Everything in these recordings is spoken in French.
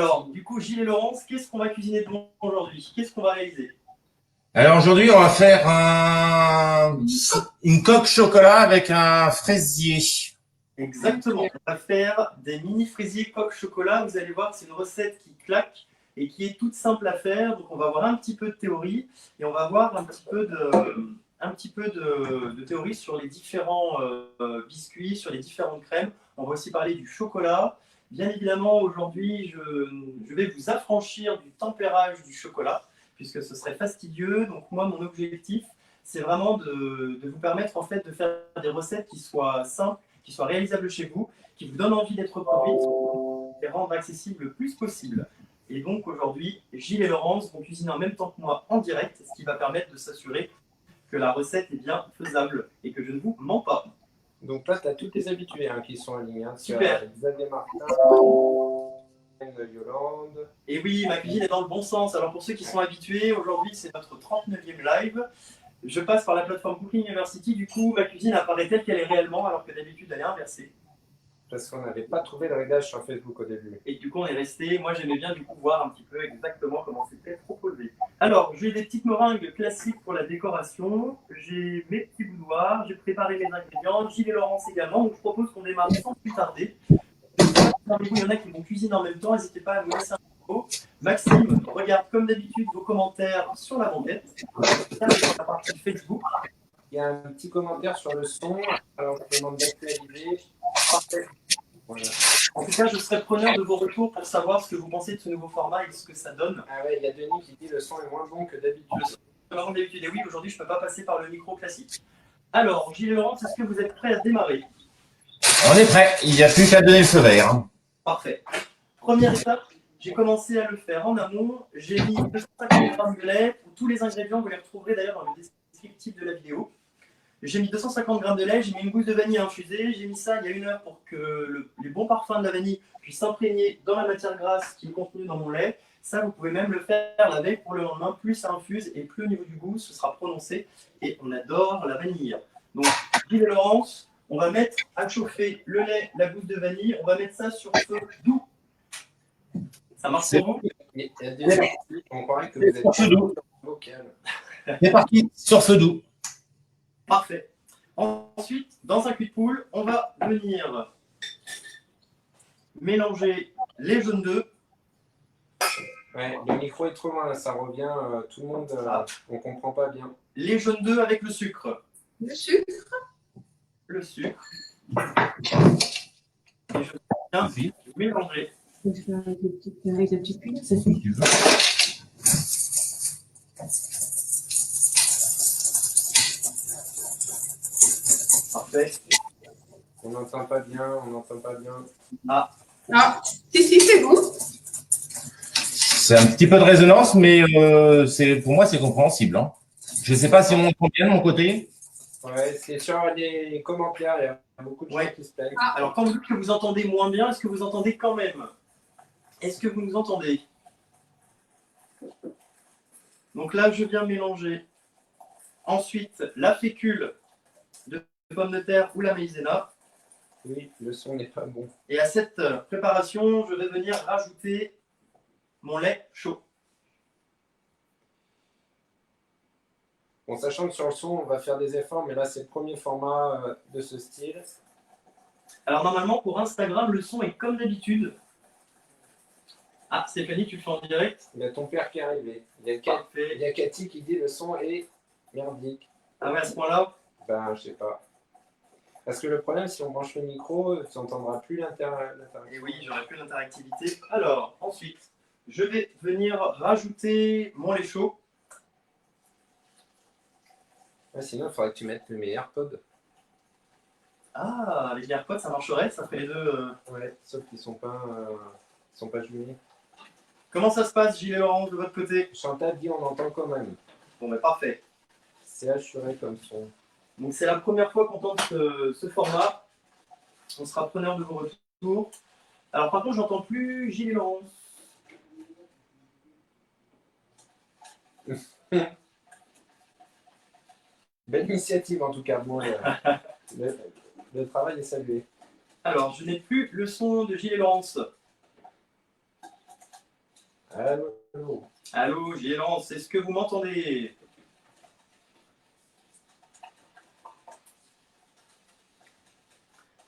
Alors, du coup, Gilles et Laurence, qu'est-ce qu'on va cuisiner de bon aujourd'hui? Qu'est-ce qu'on va réaliser? Alors aujourd'hui, on va faire une coque chocolat avec un fraisier. Exactement. On va faire des mini fraisiers coque chocolat. Vous allez voir que c'est une recette qui claque et qui est toute simple à faire. Donc, on va voir un petit peu de théorie et on va voir un petit peu de théorie sur les différents biscuits, sur les différentes crèmes. On va aussi parler du chocolat. Bien évidemment, aujourd'hui, je vais vous affranchir du tempérage du chocolat, puisque ce serait fastidieux. Donc moi, mon objectif, c'est vraiment de vous permettre en fait de faire des recettes qui soient simples, qui soient réalisables chez vous, qui vous donnent envie d'être produites, et rendre accessibles le plus possible. Et donc aujourd'hui, Gilles et Laurence vont cuisiner en même temps que moi en direct, ce qui va permettre de s'assurer que la recette est bien faisable et que je ne vous mens pas. Donc là, tu as tous tes habitués qui sont en ligne. Super. Xavier Martin, Yolande. Et oui, ma cuisine est dans le bon sens. Alors pour ceux qui sont habitués, aujourd'hui c'est notre 39e live. Je passe par la plateforme Cooking University, du coup ma cuisine apparaît telle qu'elle est réellement, alors que d'habitude elle est inversée. Parce qu'on n'avait pas trouvé le réglage sur Facebook au début. Et du coup on est resté, moi j'aimais bien du coup voir un petit peu exactement comment c'était proposé. Alors j'ai des petites meringues classiques pour la décoration, j'ai mes petits boudoirs, j'ai préparé mes ingrédients, Gilles et Laurence également, donc je propose qu'on démarre sans plus tarder. Il y en a qui vont cuisiner en même temps, n'hésitez pas à nous laisser un mot. Maxime regarde comme d'habitude vos commentaires sur la banquette, sur la partie Facebook. Il y a un petit commentaire sur le son, alors je demande d'actualiser. Parfait. Voilà. En tout cas, je serai preneur de vos retours pour savoir ce que vous pensez de ce nouveau format et ce que ça donne. Ah ouais, il y a Denis qui dit le son est moins bon que d'habitude. Et oui, aujourd'hui, je ne peux pas passer par le micro classique. Alors, Gilles et Laurence, est-ce que vous êtes prêts à démarrer? On est prêt, il n'y a plus qu'à donner le feu vert. Parfait. Première étape, j'ai commencé à le faire en amont. J'ai mis 250 g de lait. Pour tous les ingrédients, vous les retrouverez d'ailleurs dans le descriptif de la vidéo. J'ai mis 250 g de lait, j'ai mis une gousse de vanille infusée. J'ai mis ça il y a 1 heure pour que les bons parfums de la vanille puissent s'imprégner dans la matière grasse qui est contenue dans mon lait. Ça, vous pouvez même le faire la veille pour le lendemain. Plus ça infuse et plus au niveau du goût, ce sera prononcé. Et on adore la vanille. Donc, Gilles et Laurence, on va mettre à chauffer le lait, la gousse de vanille. On va mettre ça sur feu doux. Ça marche pour vous? Il y a des gens qui croirait que vous êtes Sur feu doux. vocal. C'est parti, sur feu doux. Parfait. Ensuite, dans un cul de poule, on va venir mélanger les jaunes d'œufs. Ouais, le micro est trop loin, ça revient, tout le monde, on ne comprend pas bien. Les jaunes d'œufs avec le sucre. Le sucre. Le sucre. Et je viens mélanger. Je vais faire avec la petite cuillère, ça fait. Parfait. On n'entend pas bien, on n'entend pas bien. Ah. Ah, si, c'est bon. C'est un petit peu de résonance, mais pour moi, c'est compréhensible. Hein. Je ne sais pas si on entend bien de mon côté. Ouais, c'est sur les commentaires, il y a beaucoup de gens qui se plaignent. Ah. Alors, quand vous dites que vous entendez moins bien, est-ce que vous entendez quand même? Est-ce que vous nous entendez? Donc là, je viens mélanger ensuite la fécule de pommes de terre ou la maïzena. Oui, le son n'est pas bon. Et à cette préparation, je vais venir rajouter mon lait chaud. Bon, sachant que sur le son, on va faire des efforts, mais là, c'est le premier format de ce style. Alors normalement, pour Instagram, le son est comme d'habitude. Ah, Stéphanie, tu le fais en direct? Il y a ton père qui est arrivé. Il y a Cathy qui dit le son est merdique. Ah ouais, à ce point-là? Ben, je sais pas. Parce que le problème, si on branche le micro, tu n'entendras plus l'interaction. Et oui, j'aurai plus d'interactivité. Alors, ensuite, je vais venir rajouter mon lait chaud. Ouais, sinon, il faudrait que tu mettes mes AirPods. Ah, avec les AirPods, ça marcherait, ça ferait les deux. Ouais, sauf qu'ils sont pas jumelés. Comment ça se passe, Gilles et Laurence, de votre côté? Chantal dit on entend quand même. Bon, ben parfait. C'est assuré comme son. Donc c'est la première fois qu'on tente ce format. On sera preneur de vos retours. Alors par contre, j'entends plus Gilles et Laurence. Belle initiative en tout cas. Bon, le travail est salué. Alors, je n'ai plus le son de Gilles et Laurence. Allô. Allô, Gilles Laurence, est-ce que vous m'entendez?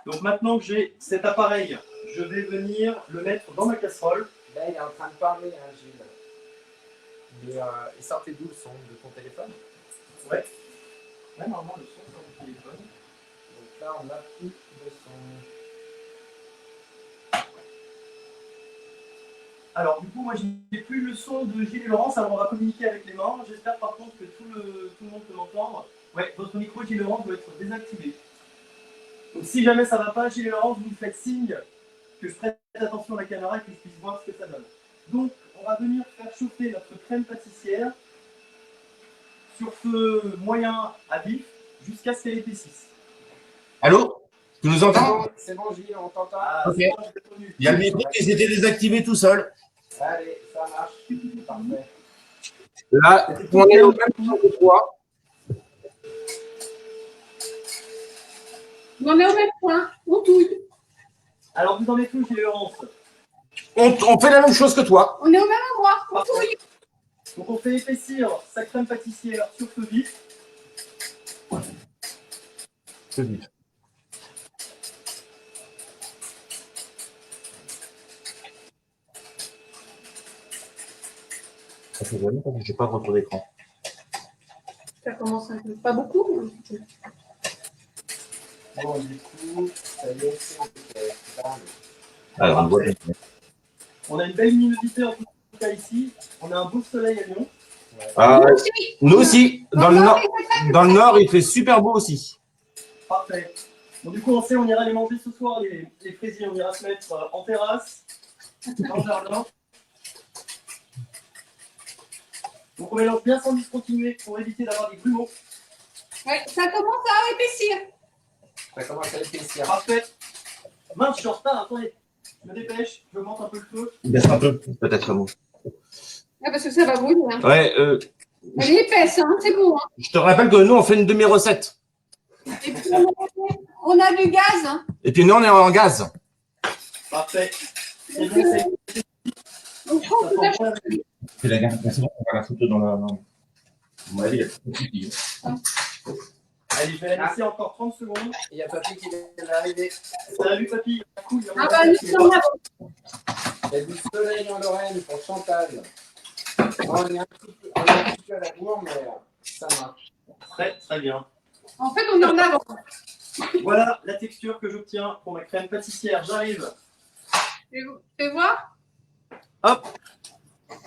Donc maintenant que j'ai cet appareil, je vais venir le mettre dans ma casserole. Là, il est en train de parler, hein, Gilles. Mais il sortait d'où le son de ton téléphone? Ouais. Ouais, normalement, le son sur mon téléphone. Donc là, on n'a plus de son. Alors, du coup, moi, j'ai plus le son de Gilles et Laurence, alors on va communiquer avec les membres. J'espère par contre que tout le monde peut m'entendre. Ouais, votre micro, Gilles et Laurence, doit être désactivé. Donc, si jamais ça ne va pas, Gilles et Laurence, vous me faites signe que je prête attention à la caméra et que je puisse voir ce que ça donne. Donc, on va venir faire chauffer notre crème pâtissière sur feu moyen à vif jusqu'à ce qu'elle épaississe. Allô? Tu nous entends? C'est bon, Gilles, on t'entend. Ah, Ok. c'est bon, je l'ai reconnu. Il y a le micro qui s'était désactivé tout seul. Allez, ça marche. Parfait. Là, on est au même temps que toi. On est au même point. On touille. Alors, vous en êtes où, Gilles et Laurence? On fait la même chose que toi. On est au même endroit. On Parfait. touille. Donc, on fait épaissir sa crème pâtissière sur feu vif. C'est vite. Ça fait vraiment parce que j'ai pas de retour d'écran. Ça commence un peu. Pas beaucoup, mais un petit peu. Bon, du coup, ça y est, c'est OK. Alors, on voit bien. On a une belle luminosité en tout cas ici. On a un beau soleil à Lyon. Ah, nous aussi, dans le nord, il fait super beau aussi. Parfait. Donc, du coup, on sait, on ira les manger ce soir, les fraisiers. On ira se mettre en terrasse, dans le jardin. Donc, on mélange bien sans discontinuer pour éviter d'avoir des grumeaux. Ouais, ça commence à épaissir. Ça commence à épaissir. Parfait. Mince, je suis en retard. Attendez, je me dépêche. J'augmente un peu le feu. Baisse un peu, peut-être mot. Ah, parce que ça va brûler. Hein. Ouais, Elle est épaisse, hein, c'est bon. Hein. je te rappelle que nous, on fait une demi-recette. Et puis, on a du gaz. Hein. Et puis nous, on est en gaz. Parfait. C'est Donc, bon, c'est donc, je pense que ça ça sent bon. C'est la garde, c'est bon, on va la foutre dans la. On va dire, Allez, je vais la laisser encore 30 secondes. Il y a Papy qui vient d'arriver. Salut, papy. Cool, Ah bah, nous sommes là. Il y a du soleil en Lorraine pour Chantal. On est un petit peu à la bourre, mais ça marche. Très, très bien. En fait, on est en avant. Voilà la texture que j'obtiens pour ma crème pâtissière. J'arrive. Fais voir. Hop.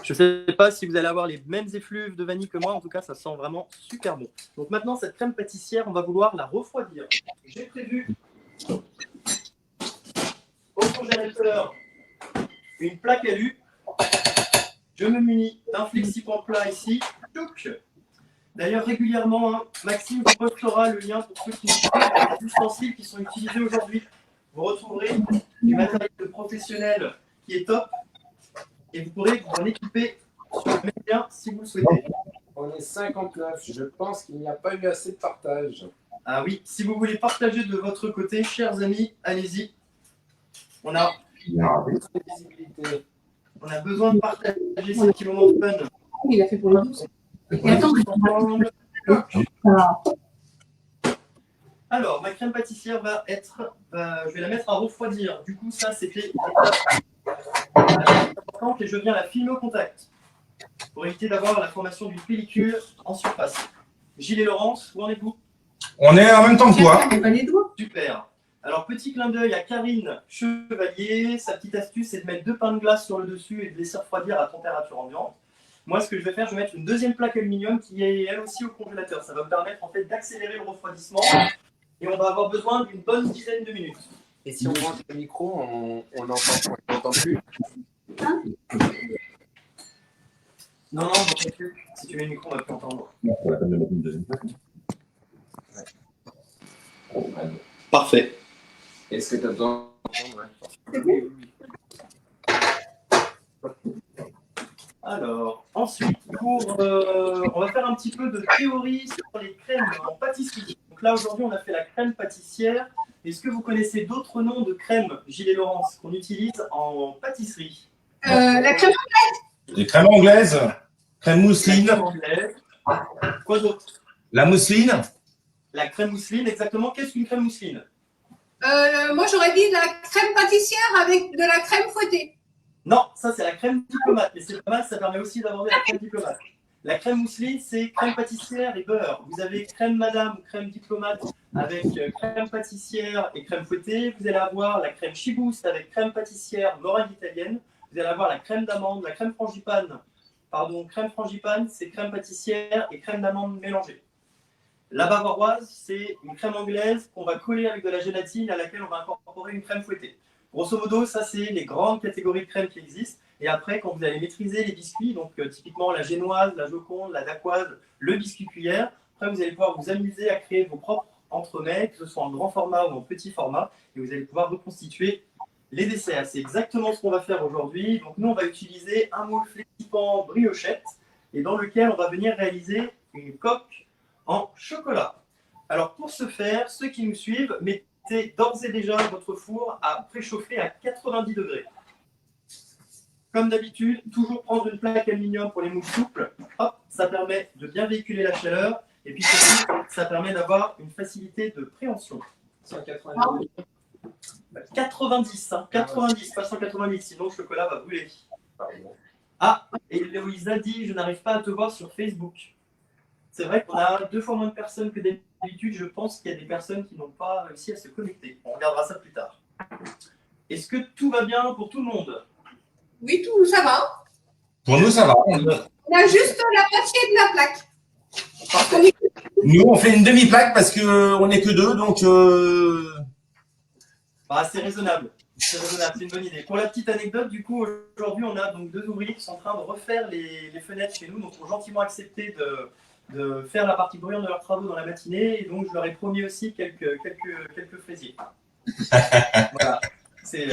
Je ne sais pas si vous allez avoir les mêmes effluves de vanille que moi. En tout cas, ça sent vraiment super bon. Donc maintenant, cette crème pâtissière, on va vouloir la refroidir. J'ai prévu au congélateur une plaque alu. Je me munis d'un flexi-pan plat ici. Touc. D'ailleurs, régulièrement, hein, Maxime vous postera le lien pour ceux qui utilisent les ustensiles qui sont utilisés aujourd'hui. Vous retrouverez du matériel de professionnel qui est top et vous pourrez vous en équiper sur le même lien si vous le souhaitez. On est 59. Je pense qu'il n'y a pas eu assez de partage. Ah oui, si vous voulez partager de votre côté, chers amis, allez-y. On a Visibilité. besoin de partager ces petits moments de fun. Il a fait pour le douce. Et attends, Alors, ma crème pâtissière va être, je vais la mettre à refroidir. Du coup, ça, c'était importante et je viens la filmer au contact pour éviter d'avoir la formation d'une pellicule en surface. Gilles et Laurence, où en êtes-vous? On est en même temps que toi. pas les doigts. Super. Alors, petit clin d'œil à Karine Chevalier. Sa petite astuce, c'est de mettre 2 pains de glace sur le dessus et de laisser refroidir à température ambiante. Moi, ce que je vais faire, je vais mettre une deuxième plaque aluminium qui est elle aussi au congélateur. Ça va me permettre en fait d'accélérer le refroidissement et on va avoir besoin d'une bonne dizaine de minutes. Et si on branche le micro, on n'entend plus. Non, non, j'entends plus. Si tu mets le micro, on va plus entendre. C'est la peine de mettre une deuxième plaque. Parfait. Est-ce que tu as besoin Alors, ensuite, on va faire un petit peu de théorie sur les crèmes en pâtisserie. Donc là, aujourd'hui, on a fait la crème pâtissière. Est-ce que vous connaissez d'autres noms de crèmes, Gilles et Laurence, qu'on utilise en pâtisserie? La crème Les crèmes anglaises, crème La mousseline. crème anglaise. Quoi d'autre? La mousseline. La crème mousseline, exactement. Qu'est-ce qu'une crème mousseline? Moi, j'aurais dit de la crème pâtissière avec de la crème fouettée. Non, ça c'est la crème diplomate, mais c'est pas mal, ça permet aussi d'aborder la crème diplomate. La crème mousseline, c'est crème pâtissière et beurre. Vous avez crème madame ou crème diplomate avec crème pâtissière et crème fouettée. Vous allez avoir la crème chibouste avec crème pâtissière meringue italienne. Vous allez avoir la crème d'amande, la crème frangipane. Pardon, crème frangipane, c'est crème pâtissière et crème d'amande mélangée. La bavaroise, c'est une crème anglaise qu'on va coller avec de la gélatine à laquelle on va incorporer une crème fouettée. Grosso modo, ça c'est les grandes catégories de crèmes qui existent. Et après, quand vous allez maîtriser les biscuits, donc typiquement la génoise, la joconde, la dacquoise, le biscuit cuillère, après vous allez pouvoir vous amuser à créer vos propres entremets, que ce soit en grand format ou en petit format, et vous allez pouvoir reconstituer les desserts. C'est exactement ce qu'on va faire aujourd'hui. Donc nous, on va utiliser un moule flexipan briochette, et dans lequel on va venir réaliser une coque en chocolat. Alors pour ce faire, ceux qui nous suivent, mettez d'ores et déjà votre four à préchauffer à 90 degrés. Comme d'habitude, toujours prendre une plaque aluminium pour les moules souples. Hop, ça permet de bien véhiculer la chaleur et puis surtout, ça permet d'avoir une facilité de préhension. 190. 90, hein, 90, pas 190, sinon le chocolat va brûler. Pardon. Ah, et Loïsa dit, je n'arrive pas à te voir sur Facebook. C'est vrai qu'on a 2 fois moins de personnes que d'habitude. Je pense qu'il y a des personnes qui n'ont pas réussi à se connecter. On regardera ça plus tard. Est-ce que tout va bien pour tout le monde? Oui, tout, ça va. Pour nous, ça va. On a juste la moitié de la plaque. Parfait. Nous, on fait une demi-plaque parce qu'on n'est que deux, donc Bah, c'est raisonnable. C'est raisonnable, c'est une bonne idée. Pour la petite anecdote, du coup, aujourd'hui, on a donc 2 ouvriers qui sont en train de refaire les fenêtres chez nous. Donc, ils ont gentiment accepté de faire la partie bruyante de leurs travaux dans la matinée. Et donc, je leur ai promis aussi quelques fraisiers. Voilà. C'est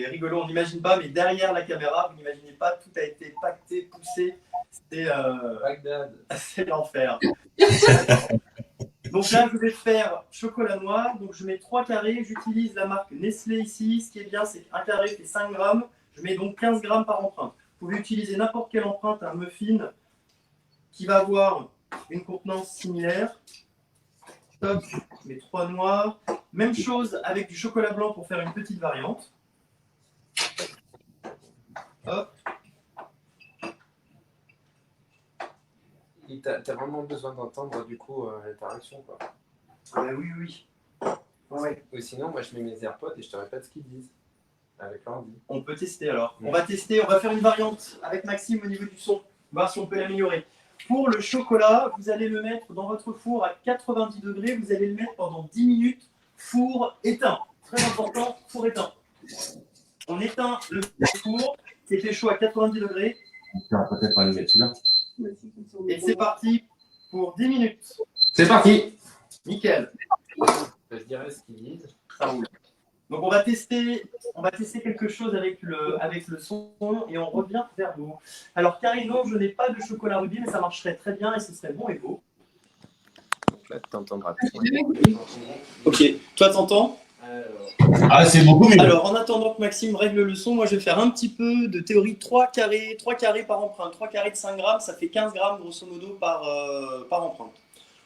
rigolo, on n'imagine pas, mais derrière la caméra, vous n'imaginez pas, tout a été pacté, poussé. Bagdad. C'est l'enfer. Donc là, je vais faire chocolat noir. Donc je mets 3 carrés. J'utilise la marque Nestlé ici. Ce qui est bien, c'est qu'un carré fait 5 grammes. Je mets donc 15 grammes par empreinte. Vous pouvez utiliser n'importe quelle empreinte, un muffin qui va avoir une contenance similaire. Top, je mets 3 noirs. Même chose avec du chocolat blanc pour faire une petite variante. Hop. T'as vraiment besoin d'entendre du coup l'interaction quoi. Oui, oui. Ouais. Ou sinon, moi je mets mes AirPods et je te répète ce qu'ils disent avec l'ordi. On peut tester alors. On va tester, on va faire une variante avec Maxime au niveau du son. Voir si on peut l'améliorer. Pour le chocolat, vous allez le mettre dans votre four à 90 degrés. Vous allez le mettre pendant 10 minutes. Four éteint. Très important, four éteint. On éteint le four. C'est fait chaud à 90 degrés. on va peut-être allumer celui-là. Et c'est parti pour 10 minutes. C'est parti. Nickel. Je dirais ce qu'ils disent. Ça roule. Donc on va tester quelque chose avec le son et on revient vers vous. Alors Karine, non, je n'ai pas de chocolat rubis, mais ça marcherait très bien et ce serait bon et beau. Donc là, tu t'entendras plus. Ok, toi t'entends? Ah, c'est beaucoup mieux. Alors en attendant que Maxime règle le son, moi je vais faire un petit peu de théorie. 3 carrés par empreinte, 3 carrés de 5 grammes, ça fait 15 grammes grosso modo par empreinte.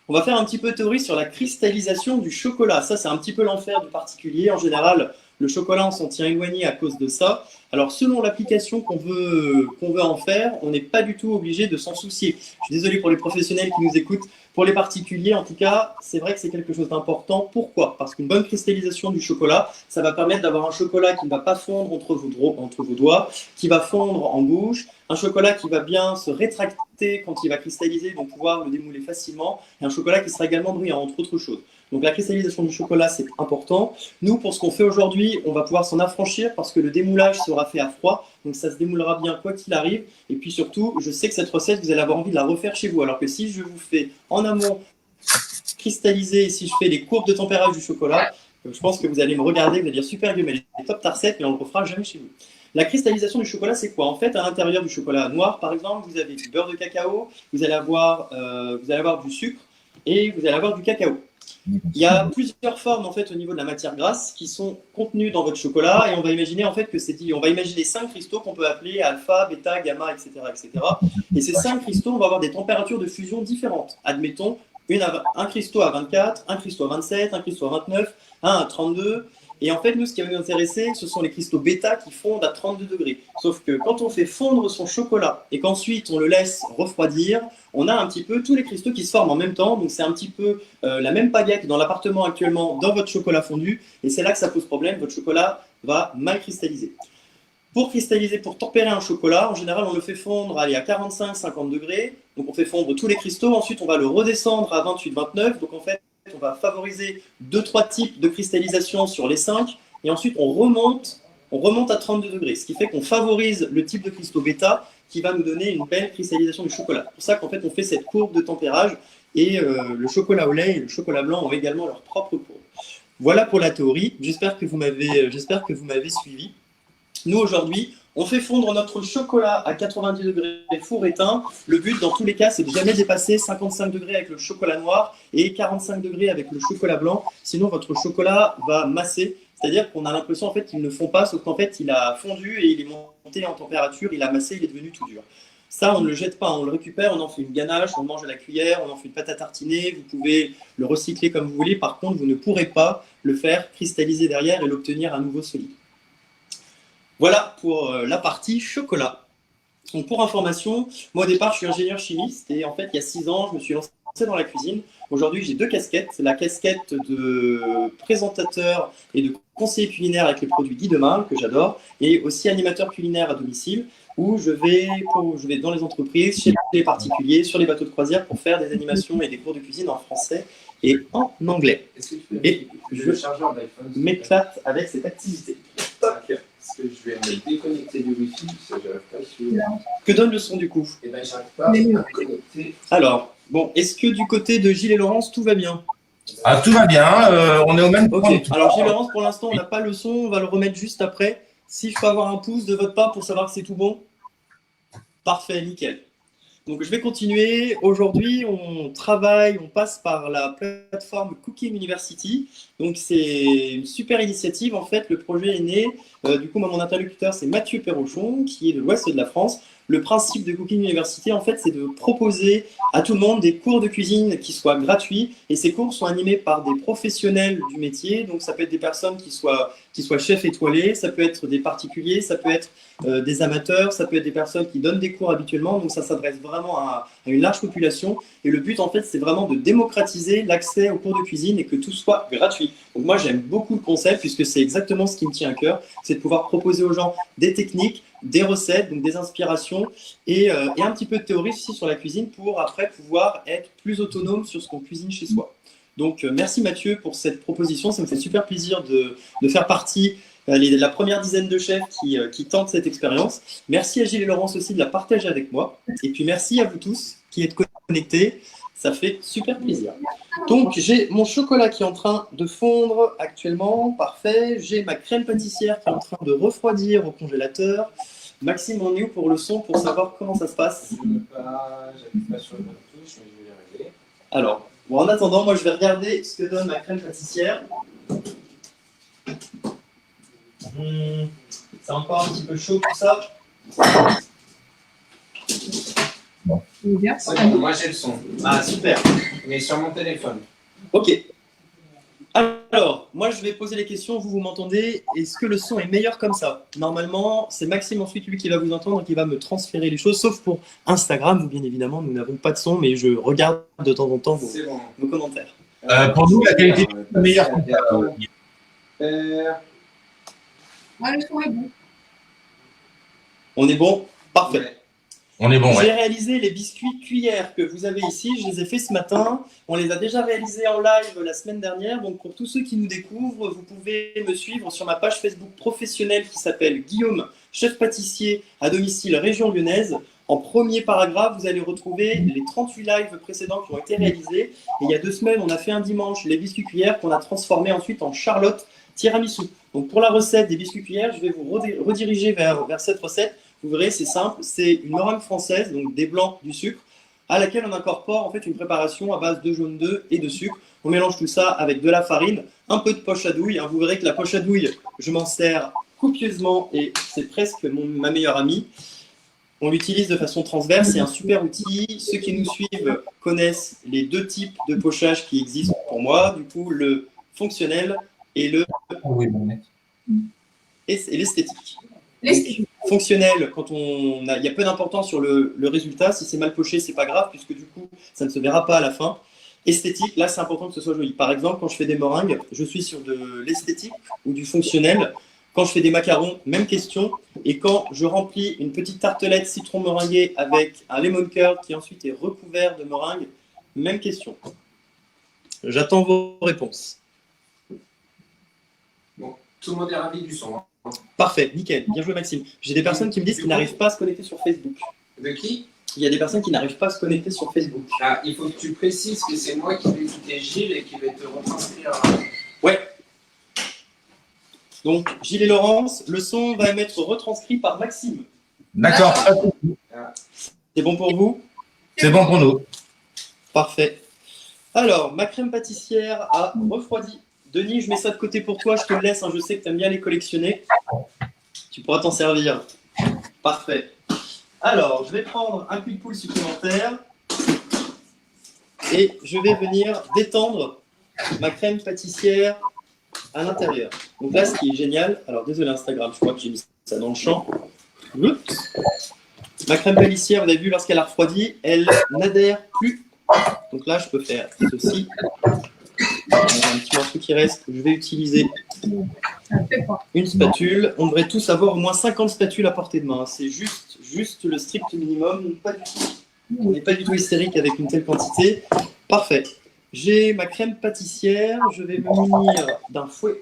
On va faire un petit peu de théorie sur la cristallisation du chocolat. Ça, c'est un petit peu l'enfer du particulier. En général, le chocolat, on s'en tient éloigné à cause de ça. Alors, selon l'application qu'on veut en faire, on n'est pas du tout obligé de s'en soucier. Je suis désolé pour les professionnels qui nous écoutent. Pour les particuliers, en tout cas, c'est vrai que c'est quelque chose d'important. Pourquoi? Parce qu'une bonne cristallisation du chocolat, ça va permettre d'avoir un chocolat qui ne va pas fondre entre vos doigts, qui va fondre en bouche, un chocolat qui va bien se rétracter quand il va cristalliser, donc pouvoir le démouler facilement, et un chocolat qui sera également brillant, entre autres choses. Donc la cristallisation du chocolat, c'est important. Nous, pour ce qu'on fait aujourd'hui, on va pouvoir s'en affranchir parce que le démoulage sera fait à froid, donc ça se démoulera bien quoi qu'il arrive. Et puis surtout, je sais que cette recette, vous allez avoir envie de la refaire chez vous, alors que si je vous fais en amont cristalliser, et si je fais les courbes de tempérage du chocolat, je pense que vous allez me regarder, vous allez dire super Guillaume, elle est top ta recette, mais on ne le refera jamais chez vous. La cristallisation du chocolat, c'est quoi? En fait, à l'intérieur du chocolat noir, par exemple, vous avez du beurre de cacao, vous allez avoir du sucre et vous allez avoir du cacao. Il y a plusieurs formes en fait au niveau de la matière grasse qui sont contenues dans votre chocolat et on va imaginer en fait que c'est dit, on va imaginer 5 cristaux qu'on peut appeler alpha, bêta, gamma, etc., etc. Et ces 5 cristaux vont avoir des températures de fusion différentes. Admettons un cristaux à 24, un cristaux à 27, un cristaux à 29, un à 32. Et en fait, nous, ce qui va nous intéresser, ce sont les cristaux bêta qui fondent à 32 degrés. Sauf que quand on fait fondre son chocolat et qu'ensuite on le laisse refroidir, on a un petit peu tous les cristaux qui se forment en même temps. Donc c'est un petit peu la même pagaie que dans l'appartement actuellement dans votre chocolat fondu. Et c'est là que ça pose problème. Votre chocolat va mal cristalliser. Pour cristalliser, pour tempérer un chocolat, en général, on le fait fondre à 45-50 degrés. Donc on fait fondre tous les cristaux. Ensuite, on va le redescendre à 28-29. Donc en fait, on va favoriser 2-3 types de cristallisation sur les 5. Et ensuite, on remonte à 32 degrés. Ce qui fait qu'on favorise le type de cristaux bêta qui va nous donner une belle cristallisation du chocolat. C'est pour ça qu'en fait, on fait cette courbe de tempérage. Et le chocolat au lait et le chocolat blanc ont également leur propre courbe. Voilà pour la théorie. J'espère que vous m'avez suivi. Nous, aujourd'hui, on fait fondre notre chocolat à 90 degrés four éteint. Le but, dans tous les cas, c'est de jamais dépasser 55 degrés avec le chocolat noir et 45 degrés avec le chocolat blanc. Sinon, votre chocolat va masser. C'est-à-dire qu'on a l'impression en fait, qu'il ne fond pas, sauf qu'en fait, il a fondu et il est monté en température, il a massé, il est devenu tout dur. Ça, on ne le jette pas, on le récupère, on en fait une ganache, on le mange à la cuillère, on en fait une pâte à tartiner, vous pouvez le recycler comme vous voulez. Par contre, vous ne pourrez pas le faire cristalliser derrière et l'obtenir à nouveau solide. Voilà pour la partie chocolat. Donc pour information, moi au départ je suis ingénieur chimiste et en fait il y a 6 ans je me suis lancé dans la cuisine. Aujourd'hui j'ai 2 casquettes, la casquette de présentateur et de conseiller culinaire avec les produits Guy Demarle que j'adore et aussi animateur culinaire à domicile où je vais dans les entreprises, chez les particuliers, sur les bateaux de croisière pour faire des animations et des cours de cuisine en français et en anglais. Et je m'éclate avec cette activité. Toc. Parce que je vais me déconnecter du Wi-Fi, parce que j'arrive pas à suivre. Que donne le son du coup? Eh bien, j'arrive pas à me connecter. Alors, bon, est-ce que du côté de Gilles et Laurence, tout va bien? Ah, tout va bien, on est au même point. Ok, alors Gilles et Laurence, pour l'instant, on n'a pas le son, on va le remettre juste après. Si je peux avoir un pouce de votre part pour savoir que c'est tout bon? Parfait, nickel. Donc je vais continuer. Aujourd'hui, on passe par la plateforme Cooking University. Donc c'est une super initiative. En fait, le projet est né. Du coup, moi, mon interlocuteur, c'est Mathieu Perrochon, qui est de l'ouest de la France. Le principe de Cooking University, en fait, c'est de proposer à tout le monde des cours de cuisine qui soient gratuits. Et ces cours sont animés par des professionnels du métier. Donc ça peut être des personnes qui soient chefs étoilés, ça peut être des particuliers, ça peut être des amateurs, ça peut être des personnes qui donnent des cours habituellement. Donc ça s'adresse vraiment à une large population. Et le but, en fait, c'est vraiment de démocratiser l'accès aux cours de cuisine et que tout soit gratuit. Donc moi, j'aime beaucoup le concept puisque c'est exactement ce qui me tient à cœur. C'est de pouvoir proposer aux gens des techniques, des recettes, donc des inspirations et un petit peu de théorie aussi sur la cuisine pour après pouvoir être plus autonome sur ce qu'on cuisine chez soi. Donc merci Mathieu pour cette proposition, ça me fait super plaisir de faire partie de la première dizaine de chefs qui tentent cette expérience. Merci à Gilles et Laurence aussi de la partager avec moi et puis merci à vous tous qui êtes connectés, ça fait super plaisir. Donc j'ai mon chocolat qui est en train de fondre actuellement, parfait. J'ai ma crème pâtissière qui est en train de refroidir au congélateur. Maxime, on est où pour le son, pour savoir comment ça se passe? J'appuie pas sur le touche, mais je vais y arriver. Alors, bon, en attendant, moi je vais regarder ce que donne ma crème pâtissière. C'est encore un petit peu chaud tout ça. C'est bon, moi j'ai le son. Ah super. Mais sur mon téléphone. Ok. Alors, moi je vais poser les questions, vous m'entendez? Est-ce que le son est meilleur comme ça? Normalement, c'est Maxime ensuite lui qui va vous entendre et qui va me transférer les choses, sauf pour Instagram où bien évidemment nous n'avons pas de son, mais je regarde de temps en temps vos commentaires. Pour nous, la qualité est meilleure. Ouais, le son est bon. On est bon? Parfait. Ouais. On est bon, J'ai ouais. réalisé les biscuits cuillères que vous avez ici, je les ai faits ce matin. On les a déjà réalisés en live la semaine dernière. Donc pour tous ceux qui nous découvrent, vous pouvez me suivre sur ma page Facebook professionnelle qui s'appelle Guillaume, chef pâtissier à domicile région lyonnaise. En premier paragraphe, vous allez retrouver les 38 lives précédents qui ont été réalisés. Et il y a 2 semaines, on a fait un dimanche les biscuits cuillères qu'on a transformés ensuite en Charlotte tiramisu. Donc pour la recette des biscuits cuillères, je vais vous rediriger vers cette recette. Vous verrez, c'est simple, c'est une meringue française, donc des blancs, du sucre. à laquelle on incorpore en fait une préparation à base de jaune d'œuf et de sucre. On mélange tout ça avec de la farine, un peu de poche à douille. Vous verrez que la poche à douille, je m'en sers copieusement et c'est presque ma meilleure amie. On l'utilise de façon transverse, c'est un super outil. Ceux qui nous suivent connaissent les deux types de pochage qui existent pour moi, du coup le fonctionnel et l'esthétique. Fonctionnel, quand il y a peu d'importance sur le résultat, si c'est mal poché, c'est pas grave, puisque du coup, ça ne se verra pas à la fin. Esthétique, là, c'est important que ce soit joli. Par exemple, quand je fais des meringues, je suis sur de l'esthétique ou du fonctionnel. Quand je fais des macarons, même question. Et quand je remplis une petite tartelette citron meringuée avec un lemon curd qui ensuite est recouvert de meringue, même question. J'attends vos réponses. Bon, tout le monde est ravi du son. Parfait, nickel. Bien joué, Maxime. J'ai des personnes qui me disent qu'ils n'arrivent pas à se connecter sur Facebook. De qui? Il y a des personnes qui n'arrivent pas à se connecter sur Facebook. Ah, il faut que tu précises que c'est moi qui vais écouter Gilles et qui vais te retranscrire. Ouais. Donc, Gilles et Laurence, le son va être retranscrit par Maxime. D'accord. C'est bon pour vous? C'est bon pour nous. Parfait. Alors, ma crème pâtissière a refroidi. Denis, je mets ça de côté pour toi, je te le laisse, je sais que tu aimes bien les collectionner. Tu pourras t'en servir. Parfait. Alors, je vais prendre un puits de poule supplémentaire et je vais venir détendre ma crème pâtissière à l'intérieur. Donc là, ce qui est génial, alors désolé Instagram, je crois que j'ai mis ça dans le champ. Oups. Ma crème pâtissière, vous avez vu, lorsqu'elle a refroidi, elle n'adhère plus. Donc là, je peux faire ceci. Il y a un petit morceau qui reste, je vais utiliser une spatule. On devrait tous avoir au moins 50 spatules à portée de main. C'est juste le strict minimum. On n'est pas du tout hystérique avec une telle quantité. Parfait. J'ai ma crème pâtissière. Je vais me munir d'un fouet.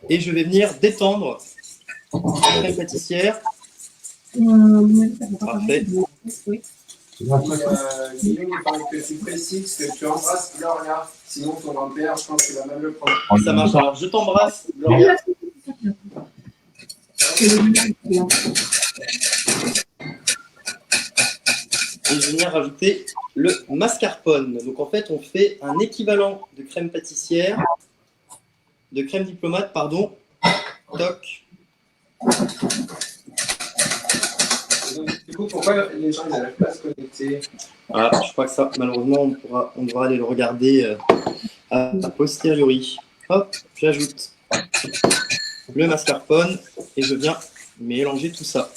Et je vais venir détendre la crème pâtissière. Parfait. Guillaume, il faudrait que tu précises que tu embrasses Gloria. Sinon, ton grand-père, je pense qu'il va même le prendre. Ça marche. Alors, je t'embrasse, Gloria. Et je vais venir rajouter le mascarpone. Donc, en fait, on fait un équivalent de crème pâtissière, de crème diplomate, pardon. Toc. Donc, du coup, pourquoi les gens n'arrivent pas à se connecter? Voilà, je crois que ça, malheureusement, on devra aller le regarder à posteriori. Hop, j'ajoute le mascarpone et je viens mélanger tout ça.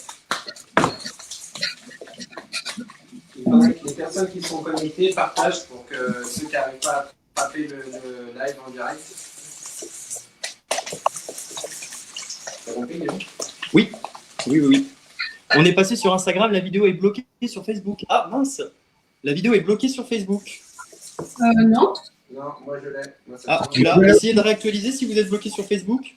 Il faudrait que les personnes qui sont connectées partagent pour que ceux qui n'arrivent pas à taper le live en direct. T'as compris, Guillaume? Oui. On est passé sur Instagram, la vidéo est bloquée sur Facebook. Ah mince, la vidéo est bloquée sur Facebook. Non. Non, moi je l'ai. Ah, tu l'as. Essayez de réactualiser si vous êtes bloqué sur Facebook.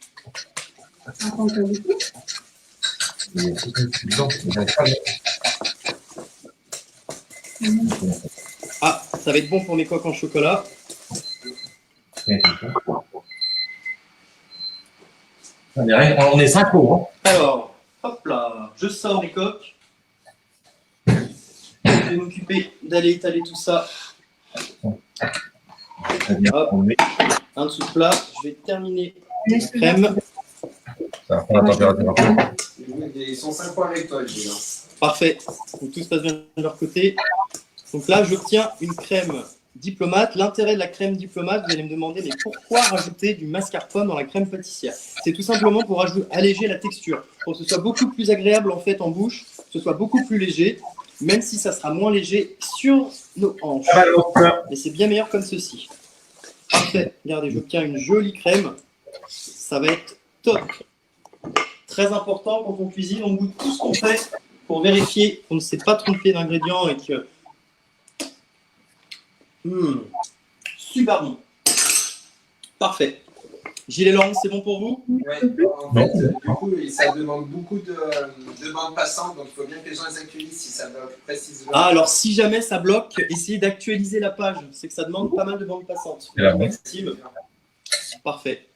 Ah, ça va être bon pour mes coques en chocolat. On est synchro. Hein. Alors, hop là, je sors mes coques. Je vais m'occuper d'aller étaler tout ça. Hop, un dessous de plat. Je vais terminer la crème. Ça va prendre la température. Ils sont synchro avec toi, Gilles. Parfait. Donc, tout se passe bien de leur côté. Donc là, j'obtiens une crème diplomate. L'intérêt de la crème diplomate, vous allez me demander, mais pourquoi rajouter du mascarpone dans la crème pâtissière? C'est tout simplement pour alléger la texture, pour que ce soit beaucoup plus agréable en fait en bouche, que ce soit beaucoup plus léger, même si ça sera moins léger sur nos hanches. Et c'est bien meilleur comme ceci. Parfait. Regardez, j'obtiens une jolie crème. Ça va être top. Très important quand on cuisine, on goûte tout ce qu'on fait pour vérifier qu'on ne s'est pas trompé d'ingrédients et que super bon. Parfait. Gilles et Laurence, c'est bon pour vous? Ouais, en fait, du coup, ça demande beaucoup de bandes passantes, donc il faut bien que les gens les actualisent si ça bloque précisément. Ah, alors si jamais ça bloque, essayez d'actualiser la page. C'est que ça demande pas mal de bandes passantes. Maxime. Parfait.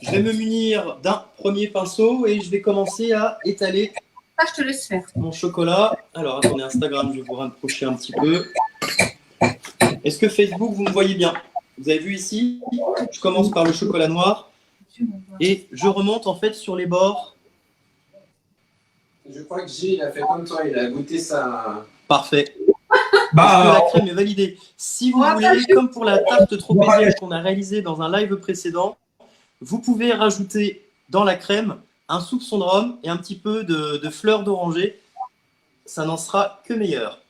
Je vais me munir d'un premier pinceau et je vais commencer à étaler Ça, je te laisse faire. Mon chocolat. Alors, attendez, Instagram, je vais vous rapprocher un petit peu. Est-ce que Facebook, vous me voyez bien? Vous avez vu ici, je commence par le chocolat noir et je remonte en fait sur les bords. Je crois que Gilles a fait comme toi, il a goûté ça. Parfait. Parce que la crème est validée. Si vous voulez, comme pour la tarte tropézienne qu'on a réalisée dans un live précédent, vous pouvez rajouter dans la crème un soupçon de rhum et un petit peu de fleur d'oranger. Ça n'en sera que meilleur.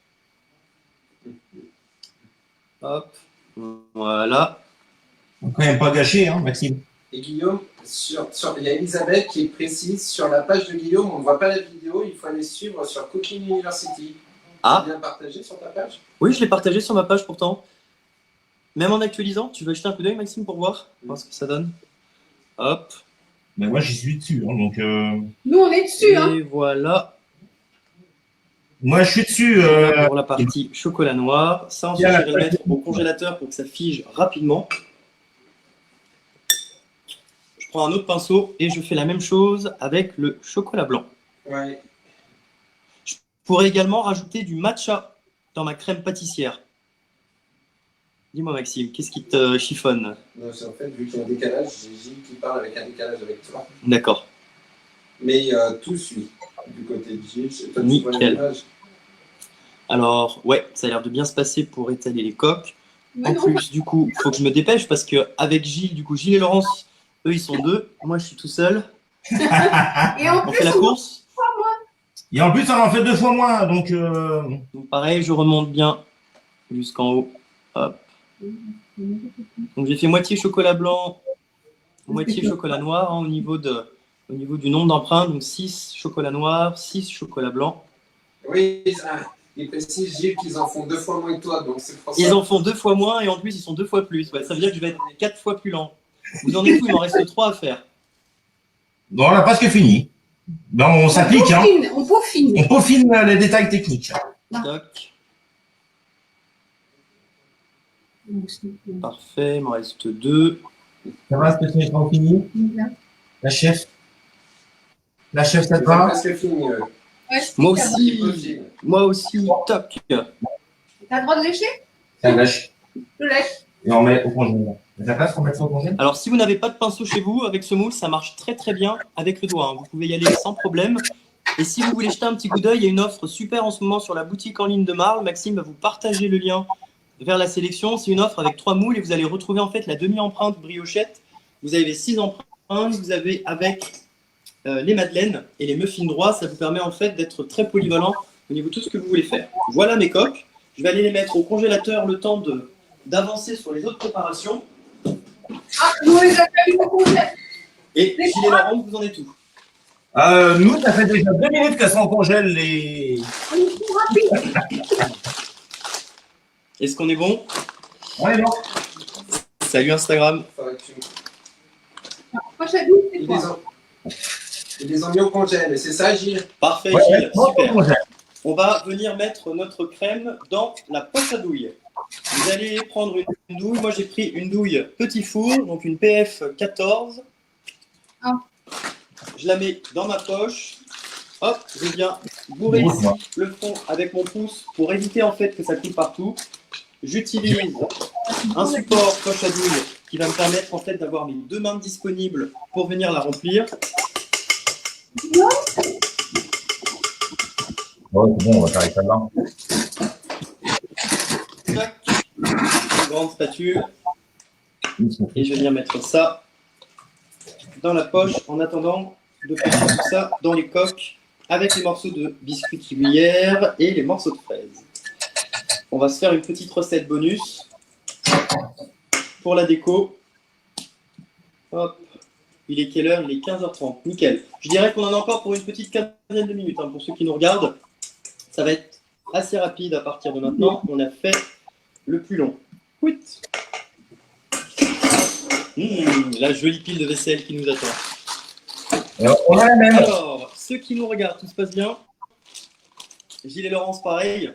Hop, voilà. Faut quand même pas gâcher, hein, Maxime. Et Guillaume, il y a Elisabeth qui précise sur la page de Guillaume, on ne voit pas la vidéo, il faut aller suivre sur Cooking University. Ah. Tu viens partager sur ta page? Oui, je l'ai partagé sur ma page pourtant. Même en actualisant, tu veux jeter un coup d'œil, Maxime, pour voir ce que ça donne? Hop. Mais moi, j'y suis dessus, hein, donc. Nous, on est dessus. Et Hein. voilà. Moi, je suis dessus. Pour la partie chocolat noir. Ça, ensuite, je vais le mettre au congélateur pour que ça fige rapidement. Je prends un autre pinceau et je fais la même chose avec le chocolat blanc. Ouais. Je pourrais également rajouter du matcha dans ma crème pâtissière. Dis-moi, Maxime, qu'est-ce qui te chiffonne? Non, c'est en fait, vu qu'il y a un décalage, j'ai Gilles qui parle avec un décalage avec toi. D'accord. Mais tout suit du côté de Gilles. Toi, tu vois Nickel. l'image. Alors, ouais, ça a l'air de bien se passer pour étaler les coques. Mais En non, plus, du coup, il faut que je me dépêche parce qu'avec Gilles, du coup, Gilles et Laurence, eux, ils sont deux. Moi, je suis tout seul. Et en On plus, fait la course. Et en plus, ça en fait 2 fois moins, donc. Donc, pareil, je remonte bien jusqu'en haut. Hop. Donc, j'ai fait moitié chocolat blanc, moitié chocolat noir hein, au niveau du nombre d'empreintes. Donc, 6 chocolat noir, 6 chocolat blanc. Oui, il précise, Gilles, qu'ils en font 2 fois moins que toi, donc c'est pour ça. Ils en font 2 fois moins et en plus, ils sont 2 fois plus. Ouais, ça veut dire que je vais être 4 fois plus lent. Vous en êtes où? Il m'en reste 3 à faire. Bon, on a presque fini. Ben, on s'applique, hein. on peaufine. On peaufine les détails techniques. Toc. Parfait, il m'en reste 2. Ça va, est-ce que tu es fini? La chef? La chef, ça te C'est va? presque fini. Moi aussi, toc. T'as le droit de lécher? Ça lâche. Je lèche. Et on met au congélateur. T'as la place pour mettre ça au congélateur? Alors, si vous n'avez pas de pinceau chez vous, avec ce moule, ça marche très très bien avec le doigt. Hein. Vous pouvez y aller sans problème. Et si vous voulez jeter un petit coup d'œil, il y a une offre super en ce moment sur la boutique en ligne de Marle. Maxime va vous partager le lien vers la sélection. C'est une offre avec 3 moules et vous allez retrouver en fait la demi-empreinte briochette. Vous avez 6 empreintes. Vous avez avec les madeleines et les muffins droits. Ça vous permet en fait d'être très polyvalent au niveau de tout ce que vous voulez faire. Voilà mes coques. Je vais aller les mettre au congélateur le temps d'avancer sur les autres préparations. Ah, nous, on les a fait au congélateur. Et Gilles et Laurent, vous en êtes où? Nous, ça fait déjà 2 minutes qu'elles sont en congèle, les. On est plus rapide. Est-ce qu'on est bon? Ouais, non. Salut Instagram. Faudrait que tu- Moi, j'habite, c'est Ils quoi? les ont- ils les ont mis au congèle, c'est ça, Gilles? Parfait, Ouais, Gilles. bon, Super. congèle. On va venir mettre notre crème dans la poche à douille. Vous allez prendre une douille. Moi, j'ai pris une douille petit four, donc une PF 14. Ah. Je la mets dans ma poche. Hop, je viens bourrer Bourre, ici moi. le fond avec mon pouce pour éviter en fait que ça coule partout. J'utilise un support poche à douille qui va me permettre en fait d'avoir mes 2 mains disponibles pour venir la remplir. Ouais, c'est bon, on va faire avec ça-là. Tac. Une grande spatule. Et je vais venir mettre ça dans la poche en attendant de passer tout ça dans les coques avec les morceaux de biscuits gruyère et les morceaux de fraises. On va se faire une petite recette bonus pour la déco. Hop. Il est quelle heure? Il est 15h30. Nickel. Je dirais qu'on en a encore pour une petite quinzaine de minutes. Hein, pour ceux qui nous regardent, ça va être assez rapide à partir de maintenant. On a fait le plus long. Oui. La jolie pile de vaisselle qui nous attend. On a la même. Alors, ceux qui nous regardent, tout se passe bien? Gilles et Laurence, pareil.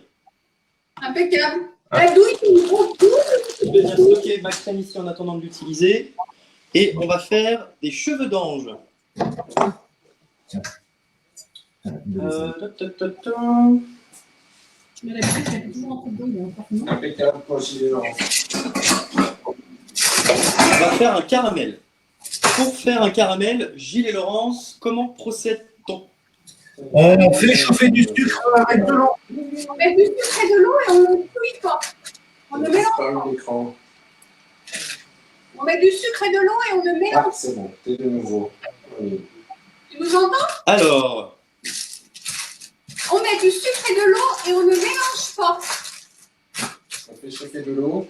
Impeccable. La douille, c'est une grosse douille. Je vais bien stocker ma crème ici en attendant de l'utiliser. Et on va faire des cheveux d'ange. Mais l'habitude, c'est toujours un truc bon, forcément. Impeccable pour Gilles et Laurence. On va faire un caramel. Pour faire un caramel, Gilles et Laurence, comment procède-t-on? On fait chauffer du sucre avec de l'eau. On met du sucre et de l'eau et on ne touille pas. On ne mélange pas pas. l'écran. On met du sucre et de l'eau et on ne mélange Ah, c'est bon, t'es de nouveau. Oui. pas. Tu nous entends? Alors, On met du sucre et de l'eau et on ne mélange pas. On fait chauffer de l'eau.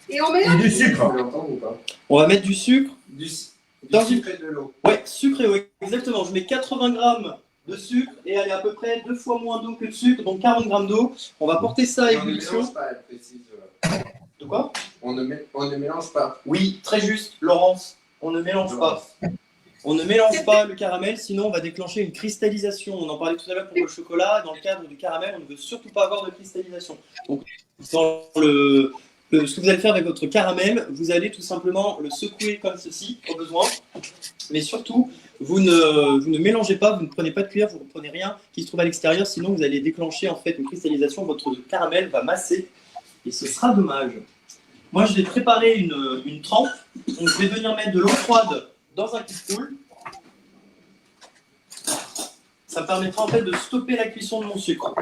Et on mélange. Et du sucre. Vous l'entendez ou pas? on va mettre du sucre. Du Dans sucre et de l'eau. Ouais, sucre et eau, exactement. Je mets 80 grammes de sucre et elle est à peu près 2 fois moins d'eau que de sucre, donc 40 grammes d'eau. On va porter ça à On ne ébullition. mélange pas, elle précise. De quoi? On ne mélange pas. Oui, très juste, Laurence. On ne mélange pas. On ne mélange pas le caramel, sinon on va déclencher une cristallisation. On en parlait tout à l'heure pour le chocolat. Dans le cadre du caramel, on ne veut surtout pas avoir de cristallisation. Donc, dans ce que vous allez faire avec votre caramel, vous allez tout simplement le secouer comme ceci, au besoin. Mais surtout, vous ne mélangez pas, vous ne prenez pas de cuillère, vous ne prenez rien qui se trouve à l'extérieur, sinon vous allez déclencher en fait une cristallisation. Votre caramel va masser et ce sera dommage. Moi, je vais préparer une trempe. Donc, je vais venir mettre de l'eau froide dans un qui-coule. Ça me permettra en fait de stopper la cuisson de mon sucre.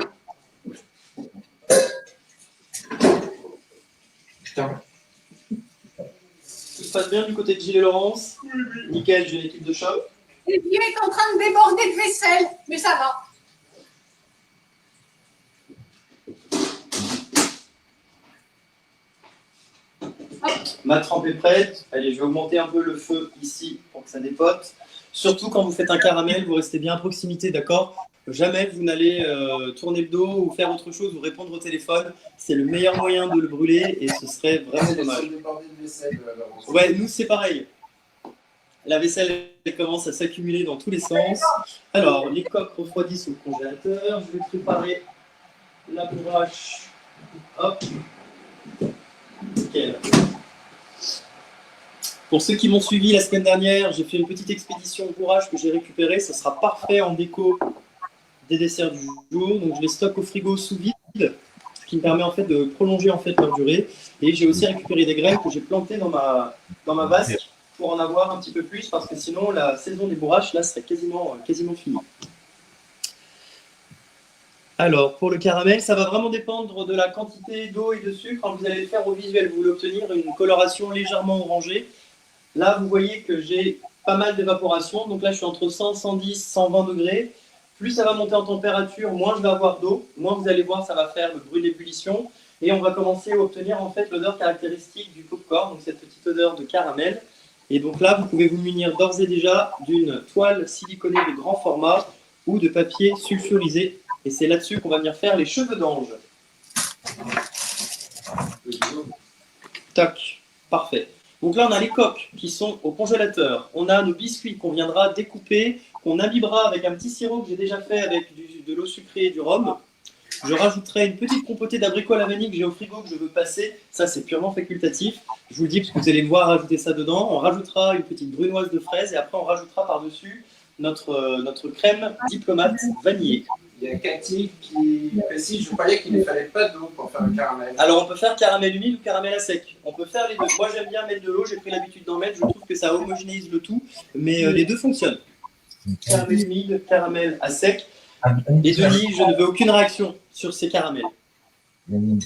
Putain. Tout se passe bien du côté de Gilles et Laurence. Nickel, j'ai l'équipe de choc. Et Dieu est en train de déborder de vaisselle, mais ça va. Ma trempe est prête. Allez, je vais augmenter un peu le feu ici pour que ça dépote. Surtout quand vous faites un caramel, vous restez bien à proximité, d'accord? Jamais vous n'allez tourner le dos ou faire autre chose ou répondre au téléphone. C'est le meilleur moyen de le brûler et ce serait vraiment dommage. Ouais, nous c'est pareil. La vaisselle elle commence à s'accumuler dans tous les sens. Alors, les coques refroidissent au congélateur. Je vais préparer la bourrache. Hop. Nickel. Pour ceux qui m'ont suivi la semaine dernière, j'ai fait une petite expédition bourrage que j'ai récupérée. Ce sera parfait en déco des desserts du jour. Donc je les stocke au frigo sous vide, ce qui me permet en fait de prolonger en fait leur durée. Et j'ai aussi récupéré des graines que j'ai plantées dans ma vasque pour en avoir un petit peu plus parce que sinon la saison des bourraches là serait quasiment finie. Alors pour le caramel, ça va vraiment dépendre de la quantité d'eau et de sucre. Quand vous allez le faire au visuel, vous voulez obtenir une coloration légèrement orangée. Là, vous voyez que j'ai pas mal d'évaporation. Donc là, je suis entre 100, 110, 120 degrés. Plus ça va monter en température, moins je vais avoir d'eau. Moins vous allez voir, ça va faire le bruit d'ébullition. Et on va commencer à obtenir en fait l'odeur caractéristique du popcorn, donc cette petite odeur de caramel. Et donc là, vous pouvez vous munir d'ores et déjà d'une toile siliconée de grand format ou de papier sulfurisé. Et c'est là-dessus qu'on va venir faire les cheveux d'ange. Tac, parfait. Donc là, on a les coques qui sont au congélateur. On a nos biscuits qu'on viendra découper, qu'on imbibera avec un petit sirop que j'ai déjà fait avec de l'eau sucrée et du rhum. Je rajouterai une petite compotée d'abricots à la vanille que j'ai au frigo que je veux passer. Ça, c'est purement facultatif. Je vous le dis parce que vous allez me voir rajouter ça dedans. On rajoutera une petite brunoise de fraise et après, on rajoutera par-dessus notre crème diplomate vanillée. Il y a Cathy qui précise, je croyais qu'il ne fallait pas d'eau pour faire le caramel. Alors, on peut faire caramel humide ou caramel à sec. On peut faire les deux. Moi, j'aime bien mettre de l'eau. J'ai pris l'habitude d'en mettre. Je trouve que ça homogénéise le tout. Mais les deux fonctionnent. Caramel humide, caramel à sec. Et Denis, je ne veux aucune réaction sur ces caramels. Donc